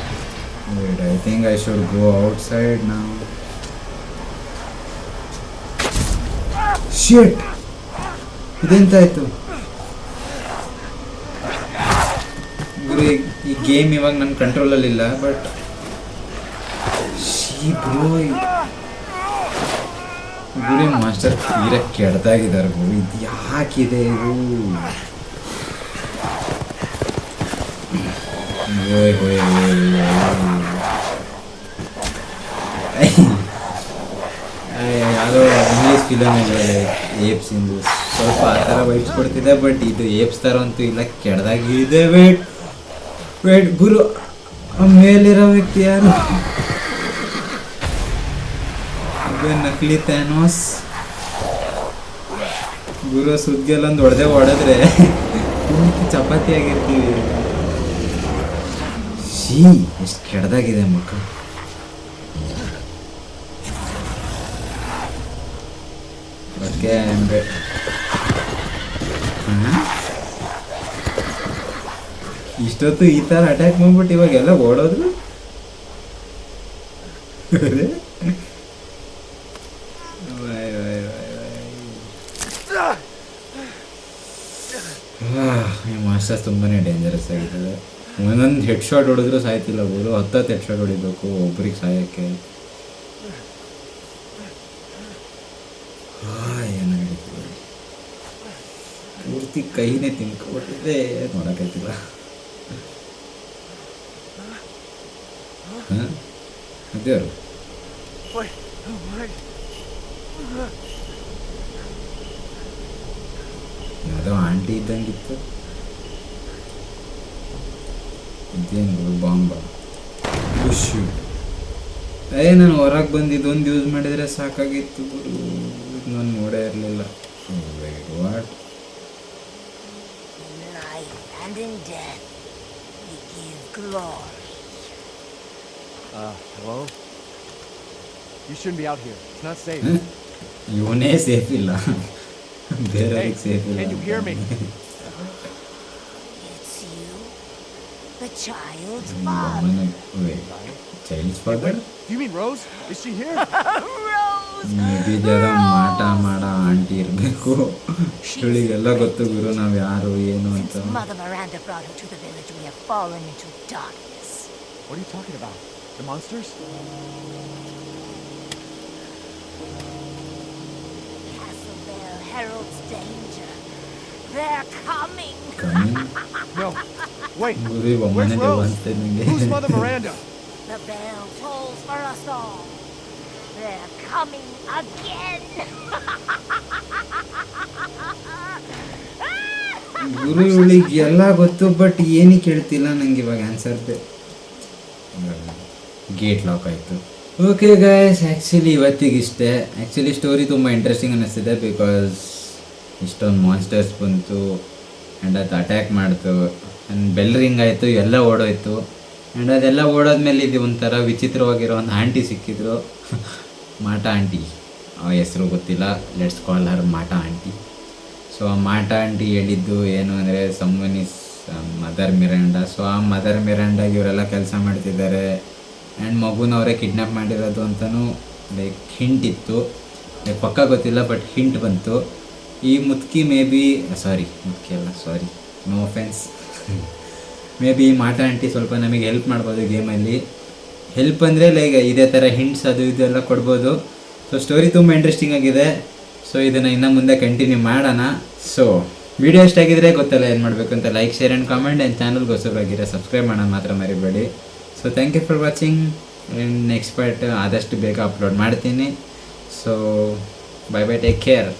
I think I should go outside ನಾವು. ಶಿಟ್, ಇದೆಂತಾಯ್ತು ಗುರು? ಈ ಗೇಮ್ ಇವಾಗ ನನ್ನ ಕಂಟ್ರೋಲಲ್ಲಿಲ್ಲ, ಬಟ್ ಗುರು ಮಾಸ್ಟರ್ ತೀರ ಕೆಡ್ದಾಗಿದ್ದಾರೆ ಗುರು. ಇದು ಯಾಕಿದೆ ಇದು? ಯಾವುದೋ ಇಂಗ್ಲೀಷ್ ಫಿಲಮ್ ಇದೆ ಏಪ್ಸಿಂದು, ಸ್ವಲ್ಪ ಆ ಥರ ವೈಬ್ಸ್ ಕೊಡ್ತಿದೆ. ಬಟ್ ಇದು ಏಪ್ಸ್ ಥರ ಅಂತೂ ಇಲ್ಲ, ಕೆಡ್ದಾಗಿದೆ. ವೇಟ್ ಗುರು, ಮೇಲಿರೋ ವ್ಯಕ್ತಿ ಯಾರು? ನಕಲಿ ಥ್ಯಾನೋಸ್ ಗುರು. ಸುದ್ದಿಯಲ್ಲೊಂದು ಹೊಡೆದ್ರೆ ಚಪಾತಿ ಆಗಿರ್ತೀವಿ. ಎಷ್ಟು ಕೆಡ್ದಾಗಿದೆ ಮುಖ. ಓಕೆ, ಇಷ್ಟೊತ್ತು ಈ ಥರ ಅಟ್ಯಾಕ್ ಮಾಡ್ಬಿಟ್ಟು ಇವಾಗೆಲ್ಲ ಓಡೋದ್ರು. ಈ ಮಾಸ್ಟರ್ಸ್ ತುಂಬಾ ಡೇಂಜರಸ್ ಆಗಿದ್ದಾರೆ. ಒಂದೊಂದು ಹೆಡ್ ಶಾಟ್ ಹೊಡೆದ್ರು ಸಾಯ್ತಿಲ್ಲ ಗುರು. 10 ಹೆಡ್ ಶಾಟ್ ಹೊಡಿಬೇಕು ಒಬ್ರಿಗೆ ಸಾಯೋಕ್ಕೆ. ಏನಾಗಿತ್ತು ಪೂರ್ತಿ ಕೈನೇ ತಿನ್ಕೊಬಿಟ್ಟಿದೆ, ನೋಡೋಕ್ಕಾಯ್ತಿಲ್ಲ. ಹಾಂ, ಅದೇ ಯಾವುದೋ ಆಂಟಿ ಇದ್ದಂಗಿತ್ತು. ಇದೇನು ಬಾಂಬ? ಖುಷಿ. ನಾನು ಹೊರಗೆ ಬಂದಿದ್ದು ಒಂದು ಯೂಸ್ ಮಾಡಿದರೆ ಸಾಕಾಗಿತ್ತು ಗುರು. ನಾನು ನೋಡೇ ಇರಲಿಲ್ಲ. What? In life and in death, we give glory. Hello? You shouldn't be out here. It's not safe. ಇವನೇ ಸೇಫ್ ಇಲ್ಲ, ಬೇರೆಯವ್ರಿಗೆ ಸೇಫ್ ಇಲ್ಲ. Can you hear me? It's you, the child's father. Child's father? Do you mean Rose? Is she here? Rose! May be ಜರ ಮಾಟ ಮಾಡೋ aunty ಇರಬೇಕು. ಇವಳಿಗೆಲ್ಲ ಗೊತ್ತು ಗುರು ನಾವು ಯಾರು ಏನು ಅಂತ. Since Mother Miranda brought her to the village, we have fallen into darkness. What are you talking about? The monsters? Castle Bell heralds danger. They're coming. No. Wait. ಗುರು ಇವ Where's ಮನೇಲಿ Rose? ಬಂತೆ ನನಗೆ. Who's Mother Miranda? The bell tolls for us all. They're coming again. ಗುರು ಇವಳಿಗೆ ಎಲ್ಲ ಗೊತ್ತು, but ಏನಕ್ಕೆ ಹೇಳ್ತಿಲ್ಲ ನಂಗೆ ಇವಾಗ ಆನ್ಸರ್. ಗೇಟ್ ಲಾಕ್ ಆಯಿತು. ಓಕೆ ಗೈಸ್, ಆ್ಯಕ್ಚುಲಿ ಇವತ್ತಿಗಿಷ್ಟೇ. ಆ್ಯಕ್ಚುಲಿ ಸ್ಟೋರಿ ತುಂಬ ಇಂಟ್ರೆಸ್ಟಿಂಗ್ ಅನ್ನಿಸ್ತಿದೆ, ಬಿಕಾಸ್ ಇಷ್ಟೊಂದು ಮಾನ್ಸ್ಟರ್ಸ್ ಬಂತು ಆ್ಯಂಡ್ ಅದು ಅಟ್ಯಾಕ್ ಮಾಡ್ತು ಆ್ಯಂಡ್ ಬೆಲ್ ರಿಂಗ್ ಆಯಿತು, ಎಲ್ಲ ಓಡೋಯ್ತು. ಆ್ಯಂಡ್ ಅದೆಲ್ಲ ಓಡೋದ್ಮೇಲೆ ಇದು ಒಂಥರ ವಿಚಿತ್ರವಾಗಿರೋ ಒಂದು ಆಂಟಿ ಸಿಕ್ಕಿದ್ರು. ಮಾಟ ಆಂಟಿ, ಆ ಹೆಸರು ಗೊತ್ತಿಲ್ಲ, ಲೆಟ್ಸ್ ಕಾಲ್ ಹರ್ ಮಾಟ ಆಂಟಿ. ಸೊ ಆ ಮಾಟ ಆಂಟಿ ಹೇಳಿದ್ದು ಏನು ಅಂದರೆ someone is mother Miranda. So ಆ ಮದರ್ ಮಿರಾಂಡಾಗಿ ಇವರೆಲ್ಲ ಕೆಲಸ ಮಾಡ್ತಿದ್ದಾರೆ ಆ್ಯಂಡ್ ಮಗುನವರೇ ಕಿಡ್ನ್ಯಾಪ್ ಮಾಡಿರೋದು ಅಂತಲೂ ಲೈಕ್ ಹಿಂಟ್ ಇತ್ತು. ಲೈಕ್ ಪಕ್ಕ ಗೊತ್ತಿಲ್ಲ, ಬಟ್ ಹಿಂಟ್ ಬಂತು. ಈ ಮುದುಕಿ ಮೇ ಬಿ ಮುದುಕಿ ಅಲ್ಲ, ನೋ ಒಫೆನ್ಸ್, ಮೇ ಬಿ ಮಾಟ ಆಂಟಿ ಸ್ವಲ್ಪ ನಮಗೆ ಹೆಲ್ಪ್ ಮಾಡ್ಬೋದು ಗೇಮಲ್ಲಿ. ಹೆಲ್ಪ್ ಅಂದರೆ ಲೈಕ್ ಇದೇ ಥರ ಹಿಂಟ್ಸ್ ಅದು ಇದೆಲ್ಲ ಕೊಡ್ಬೋದು. ಸೊ ಸ್ಟೋರಿ ತುಂಬ ಇಂಟ್ರೆಸ್ಟಿಂಗ್ ಆಗಿದೆ. ಸೊ ಇದನ್ನು ಇನ್ನು ಮುಂದೆ ಕಂಟಿನ್ಯೂ ಮಾಡೋಣ. ಸೊ ವಿಡಿಯೋ ಎಷ್ಟಾಗಿದ್ರೆ ಗೊತ್ತಲ್ಲ ಏನು ಮಾಡಬೇಕು ಅಂತ. Like, share and comment and ಚಾನಲ್ಗೆ ಹೊಸಬರಾಗಿರೋ ಸಬ್ಸ್ಕ್ರೈಬ್ ಮಾಡೋದು ಮಾತ್ರ ಮರಿಬೇಡಿ. So thank you for watching. And next part ಆದಷ್ಟು ಬೇಗ ಅಪ್ಲೋಡ್ ಮಾಡ್ತೀನಿ. So bye bye, take care.